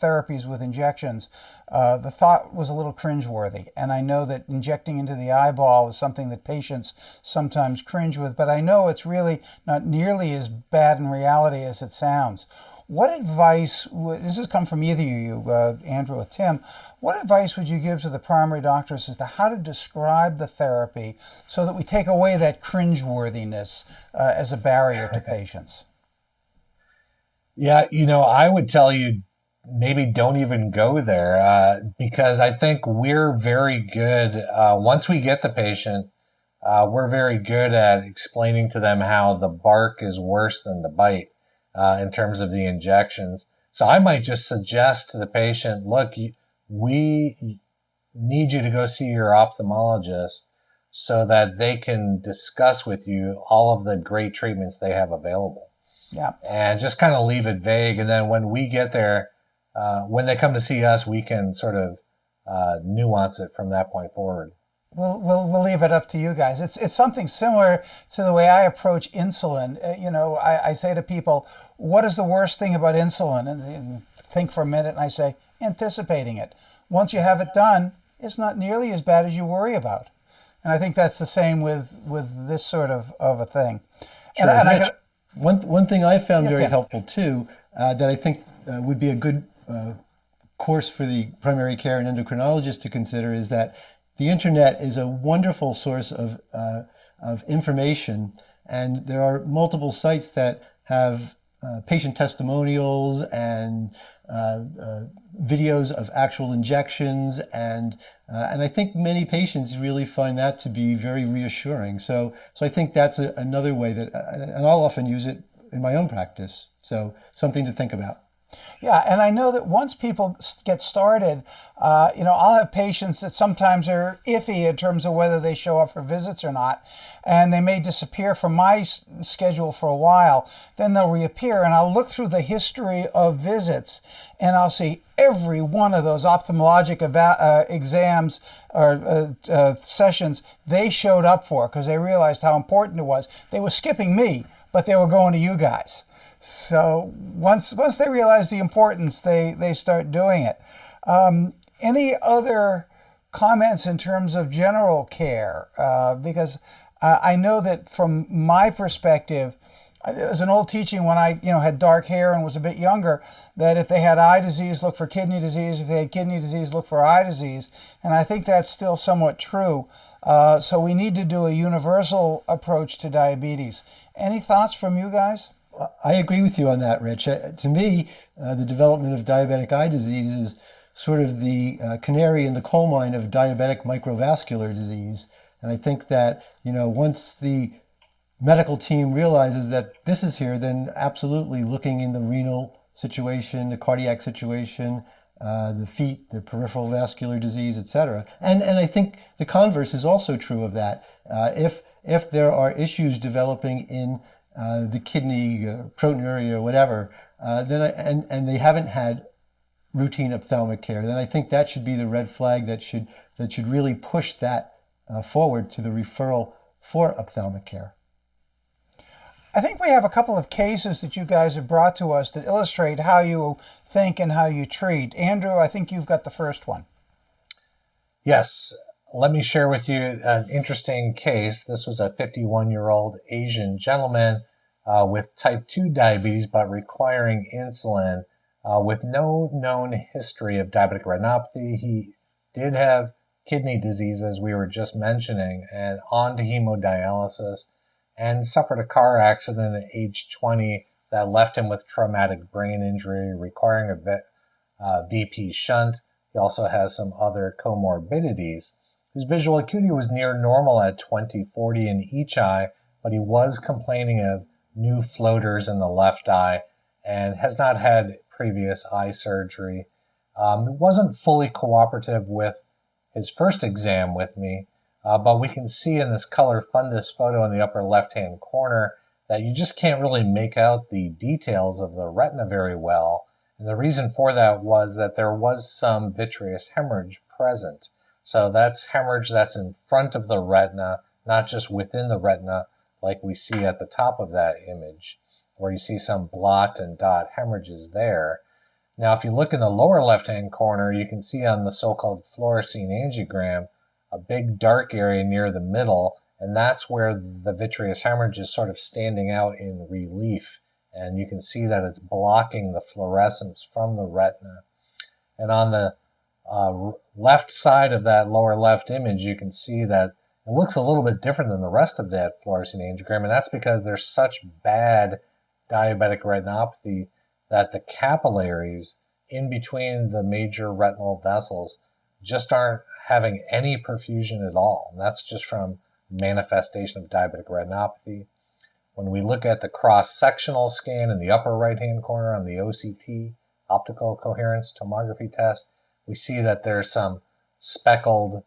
therapies with injections, the thought was a little cringeworthy. And I know that injecting into the eyeball is something that patients sometimes cringe with, but I know it's really not nearly as bad in reality as it sounds. What advice, this has come from either of you, Andrew or Tim, what advice would you give to the primary doctors as to how to describe the therapy so that we take away that cringeworthiness as a barrier to patients? Yeah, I would tell you maybe don't even go there because I think we're very good, once we get the patient, we're very good at explaining to them how the bark is worse than the bite in terms of the injections. So I might just suggest to the patient, look, we need you to go see your ophthalmologist so that they can discuss with you all of the great treatments they have available. Yeah. And just kind of leave it vague. And then when we get there, when they come to see us, we can sort of nuance it from that point forward. We'll leave it up to you guys. It's something similar to the way I approach insulin. I say to people, what is the worst thing about insulin? And think for a minute, and I say, anticipating it. Once you have it done, it's not nearly as bad as you worry about. And I think that's the same with this sort of a thing. Sure. And one thing I found very Tim. helpful too, that I think would be a good course for the primary care and endocrinologist to consider is that the internet is a wonderful source of information, and there are multiple sites that have patient testimonials and videos of actual injections, and I think many patients really find that to be very reassuring. So I think that's another way that, and I'll often use it in my own practice. So something to think about. Yeah, and I know that once people get started, I'll have patients that sometimes are iffy in terms of whether they show up for visits or not, and they may disappear from my schedule for a while. Then they'll reappear, and I'll look through the history of visits, and I'll see every one of those ophthalmologic exams or sessions they showed up for because they realized how important it was. They were skipping me, but they were going to you guys. So once they realize the importance, they start doing it. Any other comments in terms of general care? Because I know that from my perspective, there's an old teaching when I had dark hair and was a bit younger that if they had eye disease, look for kidney disease. If they had kidney disease, look for eye disease. And I think that's still somewhat true. So we need to do a universal approach to diabetes. Any thoughts from you guys? I agree with you on that, Rich. To me, the development of diabetic eye disease is sort of the canary in the coal mine of diabetic microvascular disease. And I think that, once the medical team realizes that this is here, then absolutely looking in the renal situation, the cardiac situation, the feet, the peripheral vascular disease, etc. And I think the converse is also true of that. If there are issues developing in the kidney, proteinuria, or whatever, and they haven't had routine ophthalmic care, then I think that should be the red flag that should really push that forward to the referral for ophthalmic care. I think we have a couple of cases that you guys have brought to us that illustrate how you think and how you treat. Andrew, I think you've got the first one. Yes. Let me share with you an interesting case. This was a 51-year-old Asian gentleman with type 2 diabetes, but requiring insulin with no known history of diabetic retinopathy. He did have kidney disease, as we were just mentioning, and on to hemodialysis, and suffered a car accident at age 20 that left him with traumatic brain injury, requiring a VP shunt. He also has some other comorbidities. His visual acuity was near normal at 20/40 in each eye, but he was complaining of new floaters in the left eye and has not had previous eye surgery. He wasn't fully cooperative with his first exam with me, But we can see in this color fundus photo in the upper left-hand corner that you just can't really make out the details of the retina very well. And the reason for that was that there was some vitreous hemorrhage present. So that's hemorrhage that's in front of the retina, not just within the retina like we see at the top of that image, where you see some blot and dot hemorrhages there. Now, if you look in the lower left-hand corner, you can see on the so-called fluorescein angiogram a big dark area near the middle, and that's where the vitreous hemorrhage is sort of standing out in relief. And you can see that it's blocking the fluorescence from the retina. And on the left side of that lower left image, you can see that it looks a little bit different than the rest of that fluorescein angiogram, and that's because there's such bad diabetic retinopathy that the capillaries in between the major retinal vessels just aren't having any perfusion at all. And that's just from manifestation of diabetic retinopathy. When we look at the cross-sectional scan in the upper right-hand corner on the OCT, optical coherence tomography test, we see that there's some speckled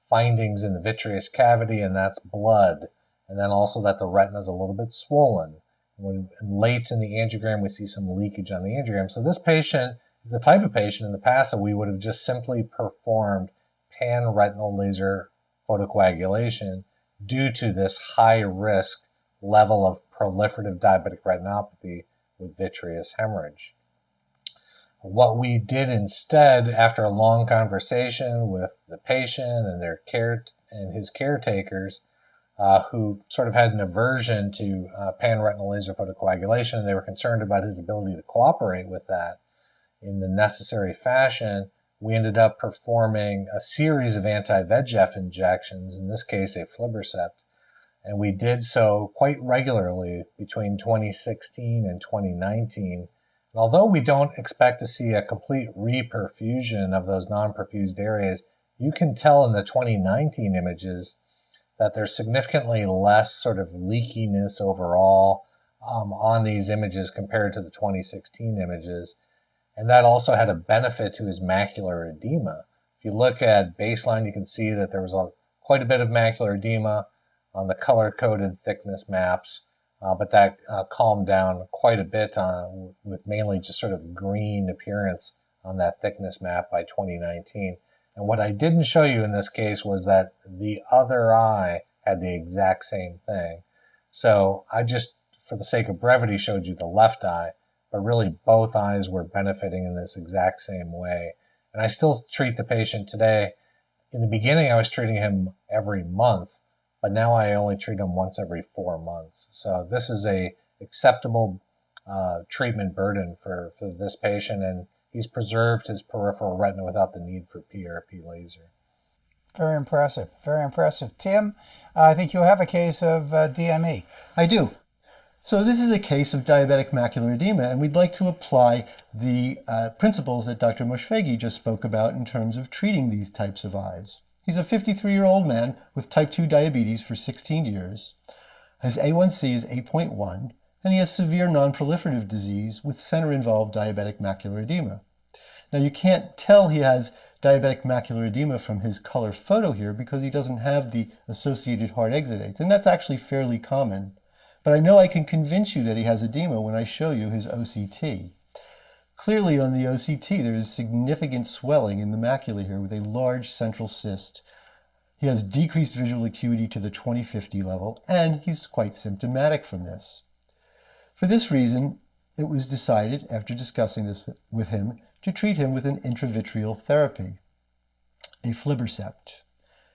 findings in the vitreous cavity, and that's blood. And then also that the retina is a little bit swollen. When late in the angiogram, we see some leakage on the angiogram. So this patient is the type of patient in the past that we would have just simply performed pan-retinal laser photocoagulation due to this high-risk level of proliferative diabetic retinopathy with vitreous hemorrhage. What we did instead, after a long conversation with the patient and his caretakers, who sort of had an aversion to pan-retinal laser photocoagulation, and they were concerned about his ability to cooperate with that in the necessary fashion, we ended up performing a series of anti-VEGF injections, in this case aflibercept, and we did so quite regularly between 2016 and 2019. And although we don't expect to see a complete reperfusion of those non-perfused areas, you can tell in the 2019 images that there's significantly less sort of leakiness overall on these images compared to the 2016 images. And that also had a benefit to his macular edema. If you look at baseline, you can see that there was quite a bit of macular edema on the color-coded thickness maps, but that calmed down quite a bit with mainly just sort of green appearance on that thickness map by 2019. And what I didn't show you in this case was that the other eye had the exact same thing. So I just, for the sake of brevity, showed you the left eye, but really both eyes were benefiting in this exact same way. And I still treat the patient today. In the beginning, I was treating him every month, but now I only treat him once every 4 months. So this is a acceptable treatment burden for this patient, and he's preserved his peripheral retina without the need for PRP laser. Very impressive. Very impressive. Tim, I think you have a case of DME. I do. So this is a case of diabetic macular edema, and we'd like to apply the principles that Dr. Moshfeghi just spoke about in terms of treating these types of eyes. He's a 53-year-old man with type 2 diabetes for 16 years. His A1C is 8.1, and he has severe non-proliferative disease with center-involved diabetic macular edema. Now, you can't tell he has diabetic macular edema from his color photo here because he doesn't have the associated hard exudates, and that's actually fairly common. But I know I can convince you that he has edema when I show you his OCT. Clearly on the OCT there is significant swelling in the macula here with a large central cyst. He has decreased visual acuity to the 20/50 level, and he's quite symptomatic from this. For this reason, it was decided, after discussing this with him, to treat him with an intravitreal therapy, aflibercept.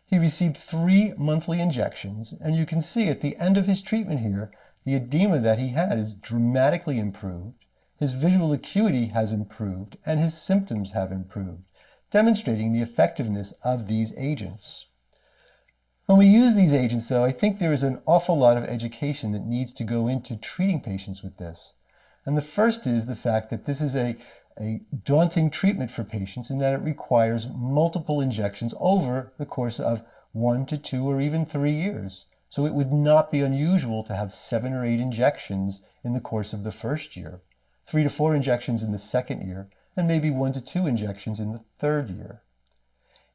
He received 3 monthly injections, and you can see at the end of his treatment here, the edema that he had is dramatically improved, his visual acuity has improved, and his symptoms have improved, demonstrating the effectiveness of these agents. When we use these agents, though, I think there is an awful lot of education that needs to go into treating patients with this. And the first is the fact that this is a daunting treatment for patients in that it requires multiple injections over the course of 1 to 2 or even 3 years. So it would not be unusual to have 7 or 8 injections in the course of the first year, 3 to 4 injections in the second year, and maybe 1 to 2 injections in the third year.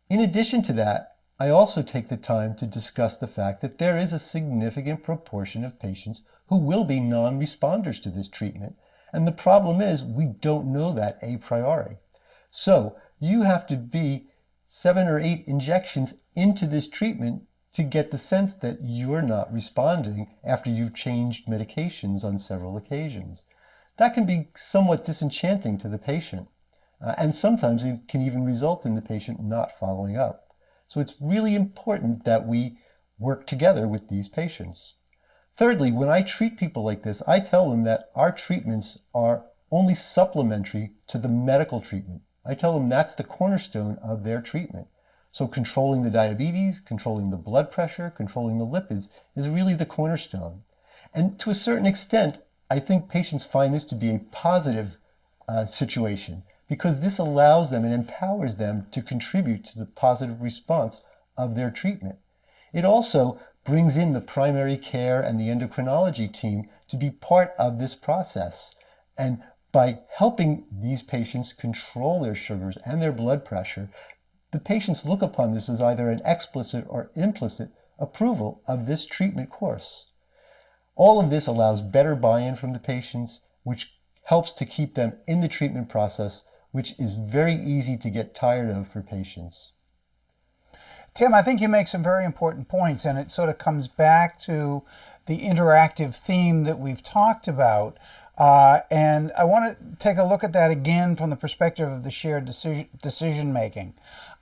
In addition to that, I also take the time to discuss the fact that there is a significant proportion of patients who will be non-responders to this treatment. And the problem is we don't know that a priori. So you have to be 7 or 8 injections into this treatment to get the sense that you're not responding after you've changed medications on several occasions. That can be somewhat disenchanting to the patient. And sometimes it can even result in the patient not following up. So it's really important that we work together with these patients. Thirdly, when I treat people like this, I tell them that our treatments are only supplementary to the medical treatment. I tell them that's the cornerstone of their treatment. So controlling the diabetes, controlling the blood pressure, controlling the lipids is really the cornerstone. And to a certain extent, I think patients find this to be a positive situation, because this allows them and empowers them to contribute to the positive response of their treatment. It also brings in the primary care and the endocrinology team to be part of this process. And by helping these patients control their sugars and their blood pressure, the patients look upon this as either an explicit or implicit approval of this treatment course. All of this allows better buy-in from the patients, which helps to keep them in the treatment process, which is very easy to get tired of for patients. Tim, I think you make some very important points, and it sort of comes back to the interactive theme that we've talked about. And I want to take a look at that again from the perspective of the shared decision making.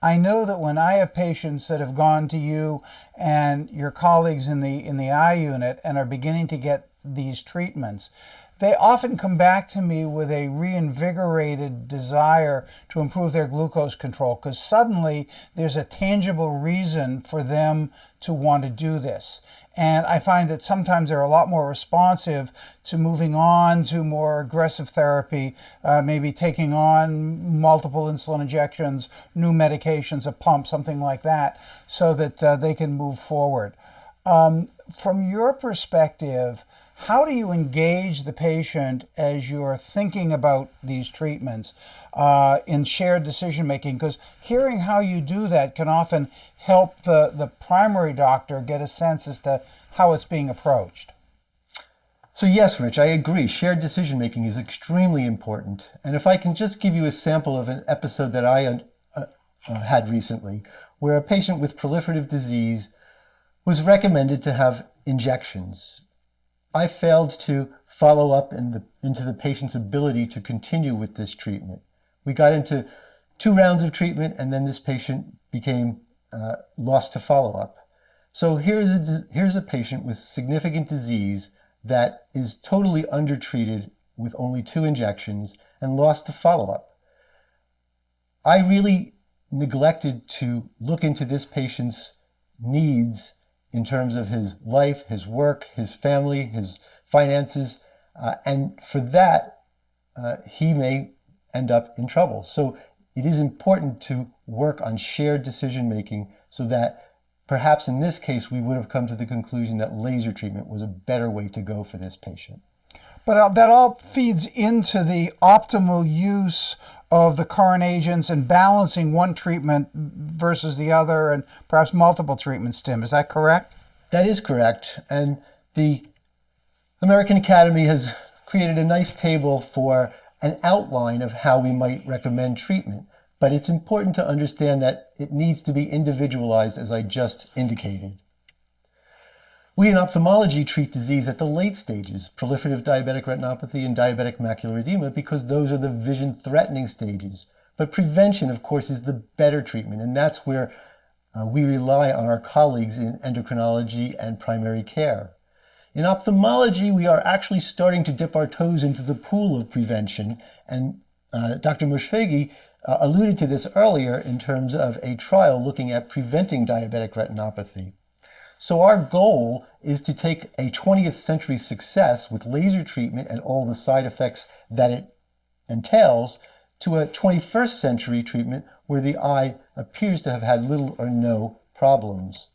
I know that when I have patients that have gone to you and your colleagues in the eye unit and are beginning to get these treatments, they often come back to me with a reinvigorated desire to improve their glucose control, because suddenly there's a tangible reason for them to want to do this. And I find that sometimes they're a lot more responsive to moving on to more aggressive therapy, maybe taking on multiple insulin injections, new medications, a pump, something like that, so that they can move forward. From your perspective, how do you engage the patient as you're thinking about these treatments in shared decision making? Because hearing how you do that can often help the primary doctor get a sense as to how it's being approached. So yes, Rich, I agree. Shared decision making is extremely important. And if I can just give you a sample of an episode that I had recently, where a patient with proliferative disease was recommended to have injections. I failed to follow up into the patient's ability to continue with this treatment. We got into 2 rounds of treatment, and then this patient became lost to follow-up. So here's a patient with significant disease that is totally undertreated with only 2 injections and lost to follow-up. I really neglected to look into this patient's needs in terms of his life, his work, his family, his finances, and for that, he may end up in trouble. So it is important to work on shared decision making so that perhaps in this case we would have come to the conclusion that laser treatment was a better way to go for this patient. But that all feeds into the optimal use of the current agents and balancing one treatment versus the other, and perhaps multiple treatments, Tim. Is that correct? That is correct. And the American Academy has created a nice table for an outline of how we might recommend treatment. But it's important to understand that it needs to be individualized, as I just indicated. We in ophthalmology treat disease at the late stages, proliferative diabetic retinopathy and diabetic macular edema, because those are the vision-threatening stages. But prevention, of course, is the better treatment, and that's where we rely on our colleagues in endocrinology and primary care. In ophthalmology, we are actually starting to dip our toes into the pool of prevention, and Dr. Mushfeghi alluded to this earlier in terms of a trial looking at preventing diabetic retinopathy. So our goal is to take a 20th century success with laser treatment and all the side effects that it entails to a 21st century treatment where the eye appears to have had little or no problems.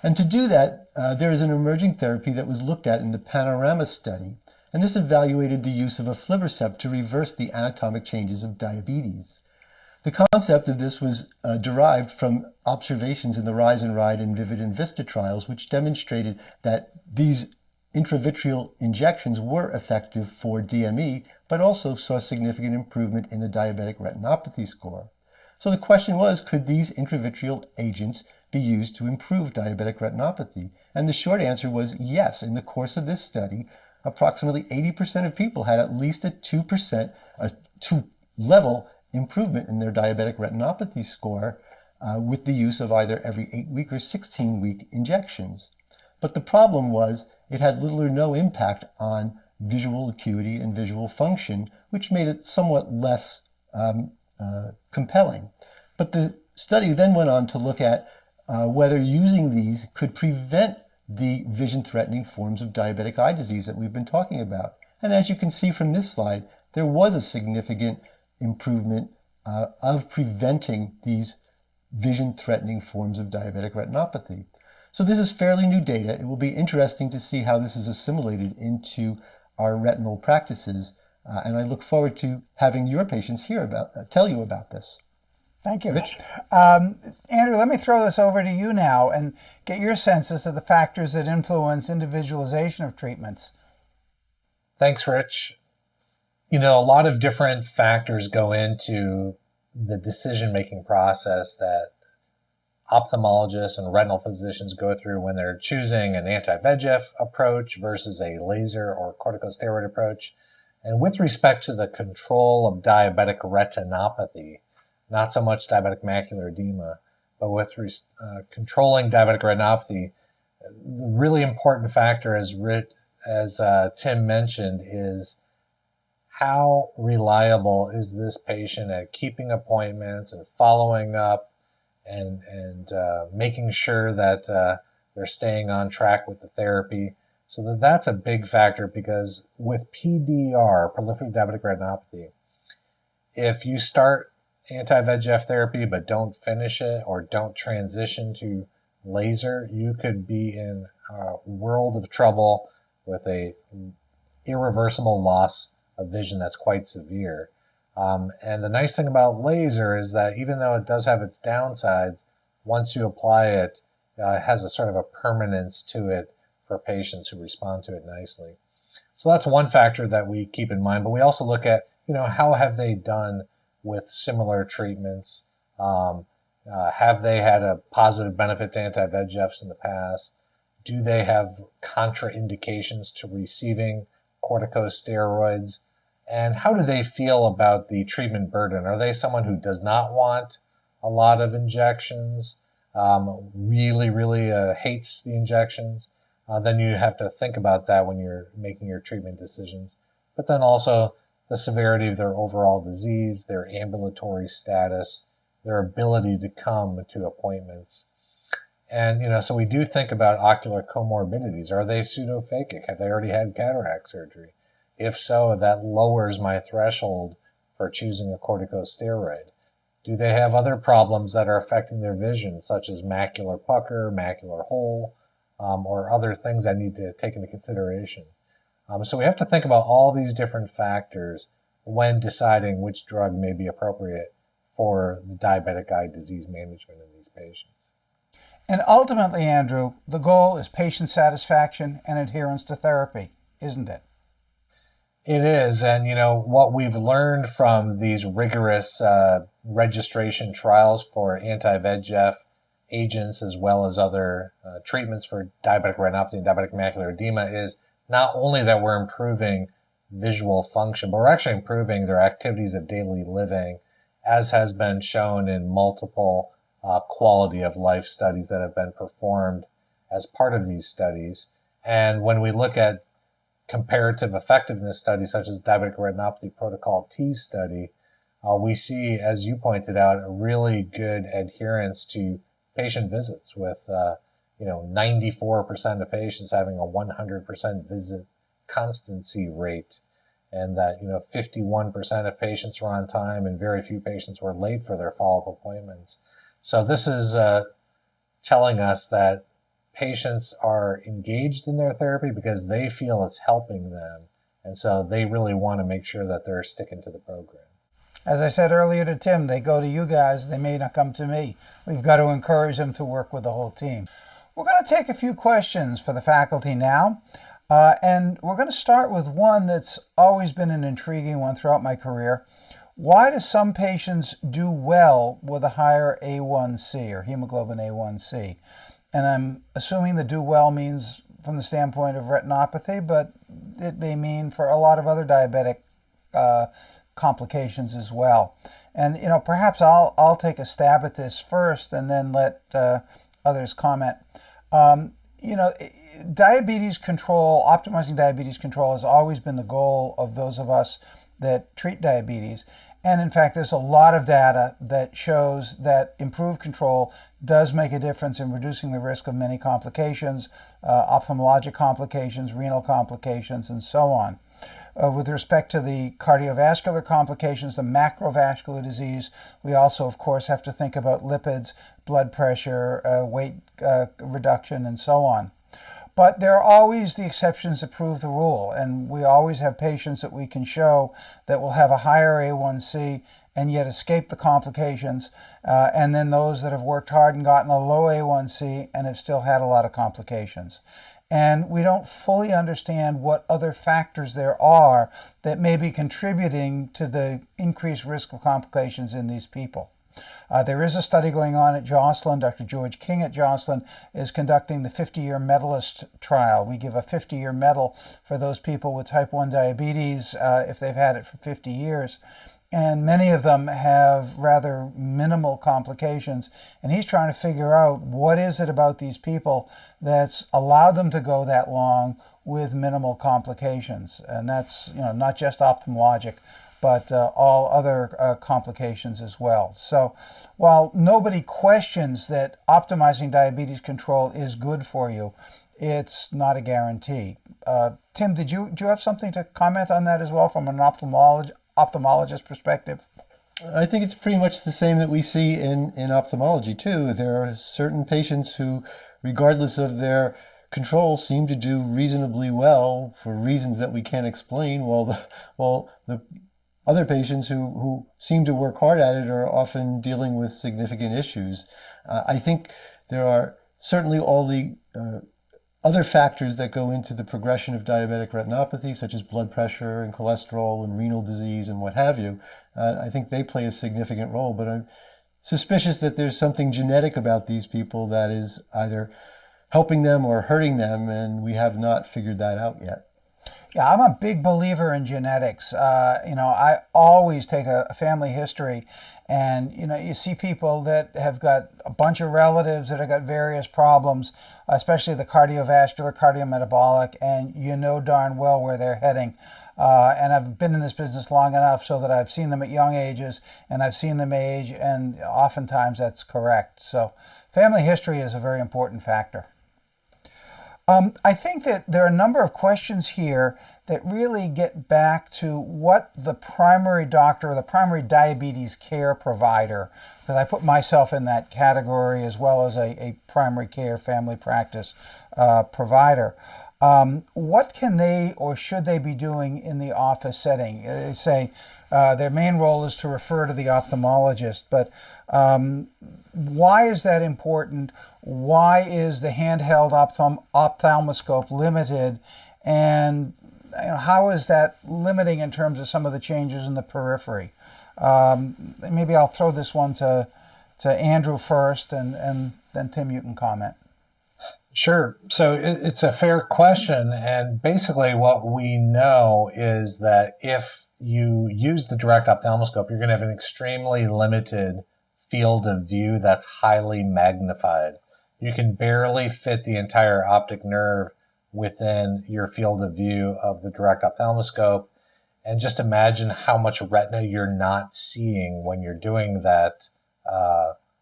And to do that, there is an emerging therapy that was looked at in the Panorama study, and this evaluated the use of aflibercept to reverse the anatomic changes of diabetes. The concept of this was derived from observations in the RISE and RIDE and VIVID and VISTA trials, which demonstrated that these intravitreal injections were effective for DME, but also saw significant improvement in the diabetic retinopathy score. So the question was, could these intravitreal agents be used to improve diabetic retinopathy? And the short answer was yes. In the course of this study, approximately 80% of people had at least a 2%, a 2-level improvement in their diabetic retinopathy score with the use of either every 8-week or 16-week injections. But the problem was it had little or no impact on visual acuity and visual function, which made it somewhat less compelling. But the study then went on to look at whether using these could prevent the vision-threatening forms of diabetic eye disease that we've been talking about. And as you can see from this slide, there was a significant improvement of preventing these vision-threatening forms of diabetic retinopathy. So this is fairly new data. It will be interesting to see how this is assimilated into our retinal practices. And I look forward to having your patients tell you about this. Thank you. Rich? Andrew, let me throw this over to you now and get your sense as to the factors that influence individualization of treatments. Thanks, Rich. A lot of different factors go into the decision-making process that ophthalmologists and retinal physicians go through when they're choosing an anti-VEGF approach versus a laser or corticosteroid approach. And with respect to the control of diabetic retinopathy, not so much diabetic macular edema, but with controlling diabetic retinopathy, the really important factor, as Tim mentioned, is how reliable is this patient at keeping appointments and following up and making sure that they're staying on track with the therapy. So that's a big factor, because with PDR, proliferative diabetic retinopathy, if you start anti-VEGF therapy but don't finish it or don't transition to laser, you could be in a world of trouble with a irreversible loss of vision that's quite severe. And the nice thing about laser is that even though it does have its downsides, once you apply it, it has a sort of a permanence to it for patients who respond to it nicely. So that's one factor that we keep in mind, but we also look at, how have they done with similar treatments? Have they had a positive benefit to anti-VEGFs in the past? Do they have contraindications to receiving corticosteroids? And how do they feel about the treatment burden? Are they someone who does not want a lot of injections, really hates the injections? Then you have to think about that when you're making your treatment decisions. But then also the severity of their overall disease, their ambulatory status, their ability to come to appointments. And, so we do think about ocular comorbidities. Are they pseudophakic? Have they already had cataract surgery? If so, that lowers my threshold for choosing a corticosteroid. Do they have other problems that are affecting their vision, such as macular pucker, macular hole, or other things I need to take into consideration? So we have to think about all these different factors when deciding which drug may be appropriate for the diabetic eye disease management in these patients. And ultimately, Andrew, the goal is patient satisfaction and adherence to therapy, isn't it? It is. And, what we've learned from these rigorous registration trials for anti-VEGF agents, as well as other treatments for diabetic retinopathy and diabetic macular edema, is not only that we're improving visual function, but we're actually improving their activities of daily living, as has been shown in multiple quality of life studies that have been performed as part of these studies. And when we look at comparative effectiveness studies, such as Diabetic Retinopathy Protocol T study, we see, as you pointed out, a really good adherence to patient visits with 94% of patients having a 100% visit constancy rate, and that 51% of patients were on time and very few patients were late for their follow-up appointments. So this is telling us that patients are engaged in their therapy because they feel it's helping them, and so they really want to make sure that they're sticking to the program. As I said earlier to Tim, they go to you guys, they may not come to me. We've got to encourage them to work with the whole team. We're going to take a few questions for the faculty now. And we're going to start with one that's always been an intriguing one throughout my career. Why do some patients do well with a higher A1C or hemoglobin A1C? And I'm assuming the do well means from the standpoint of retinopathy, but it may mean for a lot of other diabetic complications as well. And perhaps I'll take a stab at this first and then let others comment. Diabetes control, optimizing diabetes control has always been the goal of those of us that treat diabetes. And in fact, there's a lot of data that shows that improved control does make a difference in reducing the risk of many complications, ophthalmologic complications, renal complications, and so on. With respect to the cardiovascular complications, the macrovascular disease, we also, of course, have to think about lipids, blood pressure, weight reduction, and so on. But there are always the exceptions that prove the rule, and we always have patients that we can show that will have a higher A1C and yet escape the complications, and then those that have worked hard and gotten a low A1C and have still had a lot of complications. And we don't fully understand what other factors there are that may be contributing to the increased risk of complications in these people. There is a study going on at Joslin. Dr. George King at Joslin is conducting the 50-year medalist trial. We give a 50-year medal for those people with type 1 diabetes if they've had it for 50 years. And many of them have rather minimal complications. And he's trying to figure out what is it about these people that's allowed them to go that long with minimal complications. And that's not just ophthalmologic, but all other complications as well. So while nobody questions that optimizing diabetes control is good for you, it's not a guarantee. Tim, did you have something to comment on that as well from an ophthalmologist perspective? I think it's pretty much the same that we see in ophthalmology too. There are certain patients who, regardless of their control, seem to do reasonably well for reasons that we can't explain, while the other patients who seem to work hard at it are often dealing with significant issues. I think there are certainly all the other factors that go into the progression of diabetic retinopathy, such as blood pressure and cholesterol and renal disease and what have you. I think they play a significant role, but I'm suspicious that there's something genetic about these people that is either helping them or hurting them, and we have not figured that out yet. Yeah, I'm a big believer in genetics. I always take a family history, and you see people that have got a bunch of relatives that have got various problems, especially the cardiovascular, cardiometabolic, and you know darn well where they're heading. And I've been in this business long enough so that I've seen them at young ages, and I've seen them age, and oftentimes that's correct. So family history is a very important factor. I think that there are a number of questions here that really get back to what the primary doctor or the primary diabetes care provider, because I put myself in that category as well as a primary care family practice provider. What can they or should they be doing in the office setting? They say their main role is to refer to the ophthalmologist, but why is that important? Why is the handheld ophthalmoscope limited? And how is that limiting in terms of some of the changes in the periphery? Maybe I'll throw this one to Andrew first, and then Tim, you can comment. Sure. So it's a fair question. And basically what we know is that if you use the direct ophthalmoscope, you're going to have an extremely limited field of view that's highly magnified. You can barely fit the entire optic nerve within your field of view of the direct ophthalmoscope. And just imagine how much retina you're not seeing when you're doing that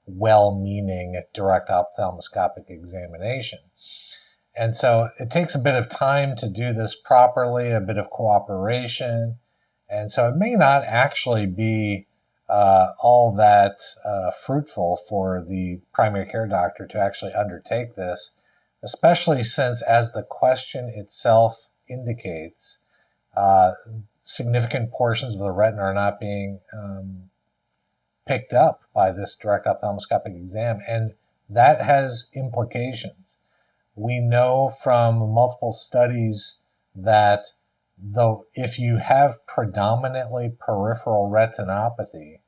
well-meaning direct ophthalmoscopic examination. And so it takes a bit of time to do this properly, a bit of cooperation. And so it may not actually be all that fruitful for the primary care doctor to actually undertake this, especially since, as the question itself indicates, significant portions of the retina are not being picked up by this direct ophthalmoscopic exam, and that has implications. We know from multiple studies that if you have predominantly peripheral retinopathy,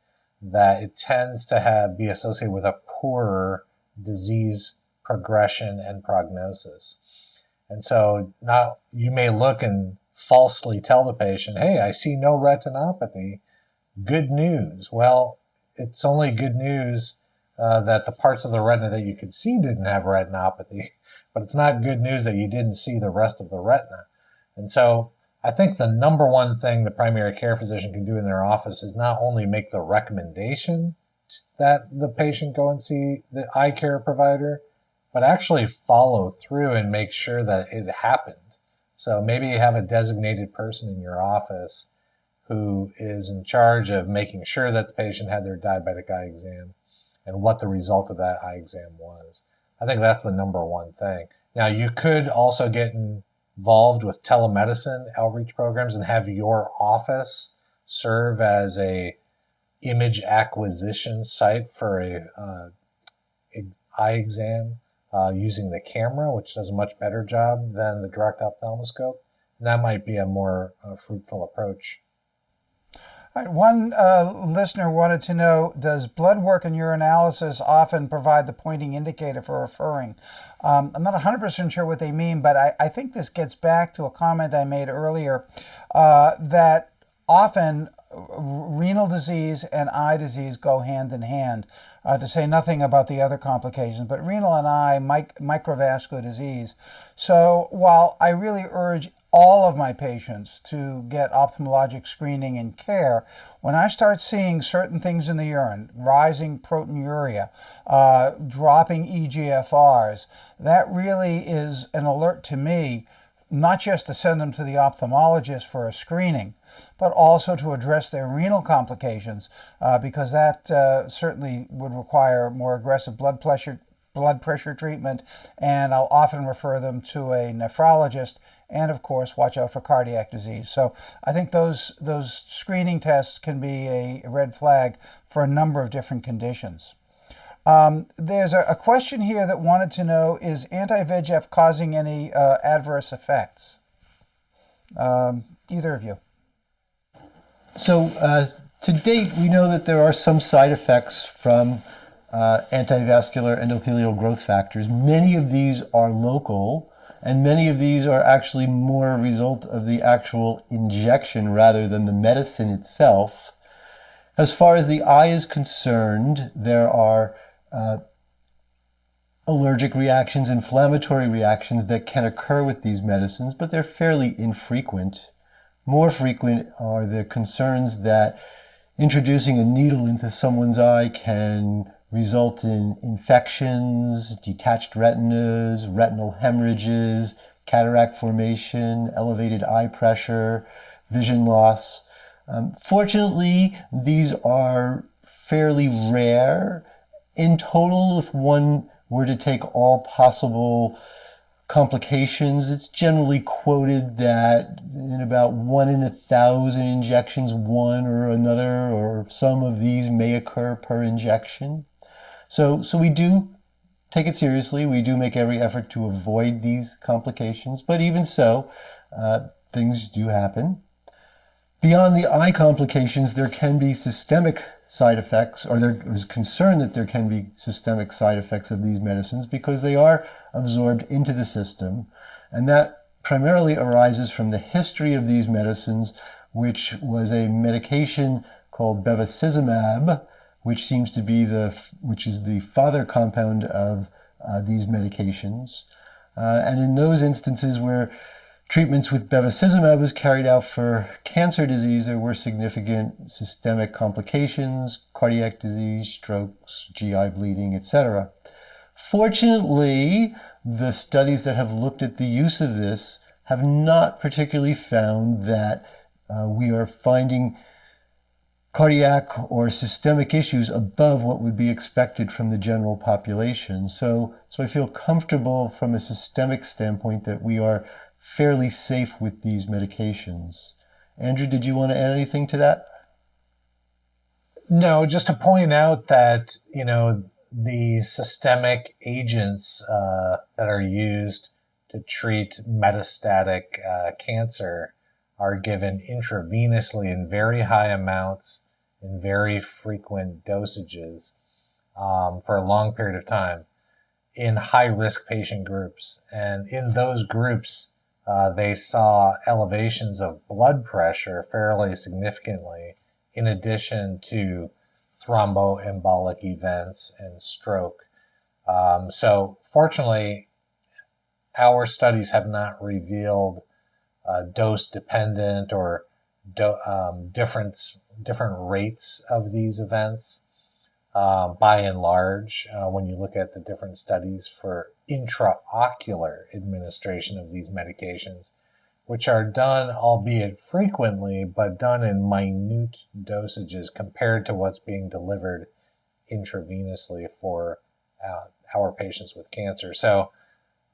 that it tends to be associated with a poorer disease progression and prognosis. And so now you may look and falsely tell the patient, hey, I see no retinopathy. Good news. Well, it's only good news that the parts of the retina that you could see didn't have retinopathy, but it's not good news that you didn't see the rest of the retina. And so I think the number one thing the primary care physician can do in their office is not only make the recommendation that the patient go and see the eye care provider, but actually follow through and make sure that it happened. So maybe you have a designated person in your office who is in charge of making sure that the patient had their diabetic eye exam and what the result of that eye exam was. I think that's the number one thing. Now, you could also get involved with telemedicine outreach programs and have your office serve as a image acquisition site for a eye exam using the camera, which does a much better job than the direct ophthalmoscope. And that might be a more fruitful approach. All right, one listener wanted to know, does blood work and urinalysis often provide the pointing indicator for referring? I'm not 100% sure what they mean, but I think this gets back to a comment I made earlier that often renal disease and eye disease go hand in hand, to say nothing about the other complications, but renal and eye, microvascular disease. So while I really urge all of my patients to get ophthalmologic screening and care, when I start seeing certain things in the urine, rising proteinuria, dropping EGFRs, that really is an alert to me, not just to send them to the ophthalmologist for a screening, but also to address their renal complications, because that certainly would require more aggressive blood pressure treatment, and I'll often refer them to a nephrologist, and of course watch out for cardiac disease. So I think those screening tests can be a red flag for a number of different conditions. There's a question here that wanted to know, is anti-VEGF causing any adverse effects? Either of you. So to date, we know that there are some side effects from antivascular endothelial growth factors. Many of these are local, and many of these are actually more a result of the actual injection rather than the medicine itself. As far as the eye is concerned, there are allergic reactions, inflammatory reactions that can occur with these medicines, but they're fairly infrequent. More frequent are the concerns that introducing a needle into someone's eye can result in infections, detached retinas, retinal hemorrhages, cataract formation, elevated eye pressure, vision loss. Fortunately, these are fairly rare. In total, if one were to take all possible complications, it's generally quoted that in about 1 in 1,000 injections, one or another or some of these may occur per injection. So we do take it seriously. We do make every effort to avoid these complications, but even so, things do happen. Beyond the eye complications, there can be systemic side effects, or there is concern that there can be systemic side effects of these medicines because they are absorbed into the system. And that primarily arises from the history of these medicines, which was a medication called bevacizumab, which seems to be which is the father compound of these medications. And in those instances where treatments with bevacizumab was carried out for cancer disease, there were significant systemic complications, cardiac disease, strokes, GI bleeding, etc. Fortunately, the studies that have looked at the use of this have not particularly found that we are finding cardiac or systemic issues above what would be expected from the general population. So I feel comfortable from a systemic standpoint that we are fairly safe with these medications. Andrew, did you want to add anything to that? No, just to point out that, the systemic agents that are used to treat metastatic cancer are given intravenously in very high amounts in very frequent dosages for a long period of time in high-risk patient groups. And in those groups, they saw elevations of blood pressure fairly significantly, in addition to thromboembolic events and stroke. So fortunately, our studies have not revealed dose-dependent or different rates of these events. By and large, when you look at the different studies for intraocular administration of these medications, which are done, albeit frequently, but done in minute dosages compared to what's being delivered intravenously for our patients with cancer. So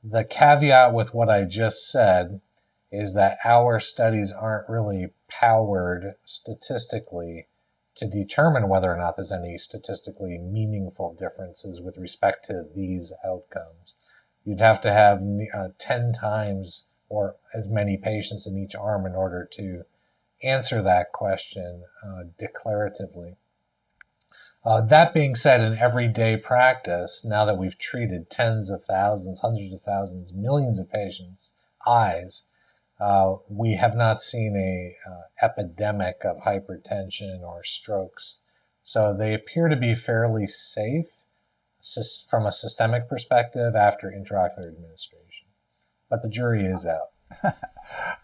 the caveat with what I just said is that our studies aren't really powered statistically to determine whether or not there's any statistically meaningful differences with respect to these outcomes. You'd have to have 10 times or as many patients in each arm in order to answer that question declaratively. That being said, in everyday practice, now that we've treated tens of thousands, hundreds of thousands, millions of patients' eyes, we have not seen a epidemic of hypertension or strokes. So they appear to be fairly safe from a systemic perspective after intraocular administration. But the jury is out.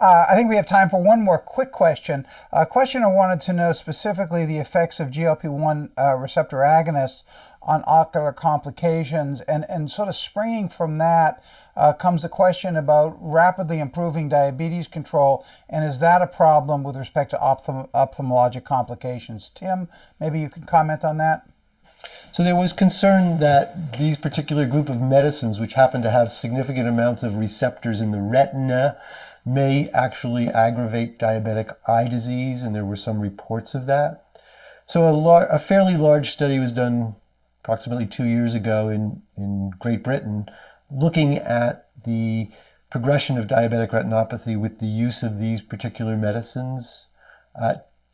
I think we have time for one more quick question. A questioner wanted to know specifically the effects of GLP-1 receptor agonists on ocular complications, and sort of springing from that comes the question about rapidly improving diabetes control, and is that a problem with respect to ophthalmologic complications? Tim, maybe you can comment on that? So there was concern that these particular group of medicines, which happen to have significant amounts of receptors in the retina, may actually aggravate diabetic eye disease, and there were some reports of that. So a fairly large study was done approximately 2 years ago in Great Britain, looking at the progression of diabetic retinopathy with the use of these particular medicines.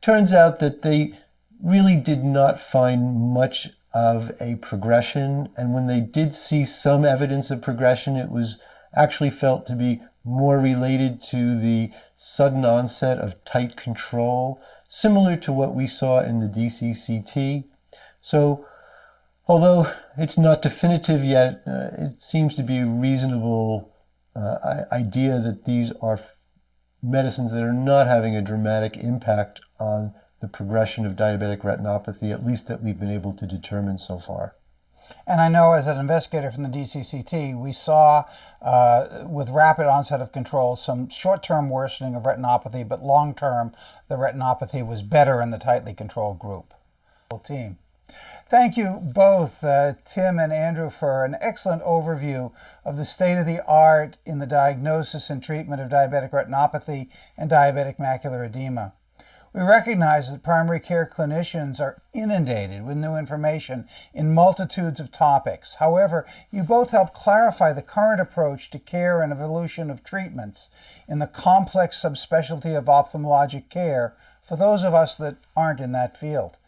Turns out that they really did not find much of a progression, and when they did see some evidence of progression, it was actually felt to be more related to the sudden onset of tight control, similar to what we saw in the DCCT. So although it's not definitive yet, it seems to be a reasonable idea that these are medicines that are not having a dramatic impact on the progression of diabetic retinopathy, at least that we've been able to determine so far. And I know as an investigator from the DCCT, we saw with rapid onset of control some short-term worsening of retinopathy, but long-term the retinopathy was better in the tightly controlled group. Team. Thank you both, Tim and Andrew, for an excellent overview of the state-of-the-art in the diagnosis and treatment of diabetic retinopathy and diabetic macular edema. We recognize that primary care clinicians are inundated with new information in multitudes of topics. However, you both help clarify the current approach to care and evolution of treatments in the complex subspecialty of ophthalmologic care for those of us that aren't in that field.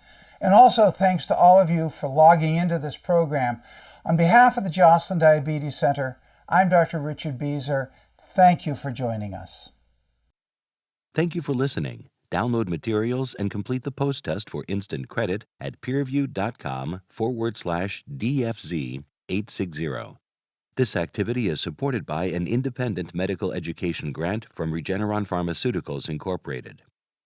And also thanks to all of you for logging into this program. On behalf of the Joslin Diabetes Center, I'm Dr. Richard Beazer. Thank you for joining us. Thank you for listening. Download materials and complete the post test for instant credit at peerview.com/DFZ860. This activity is supported by an independent medical education grant from Regeneron Pharmaceuticals Incorporated.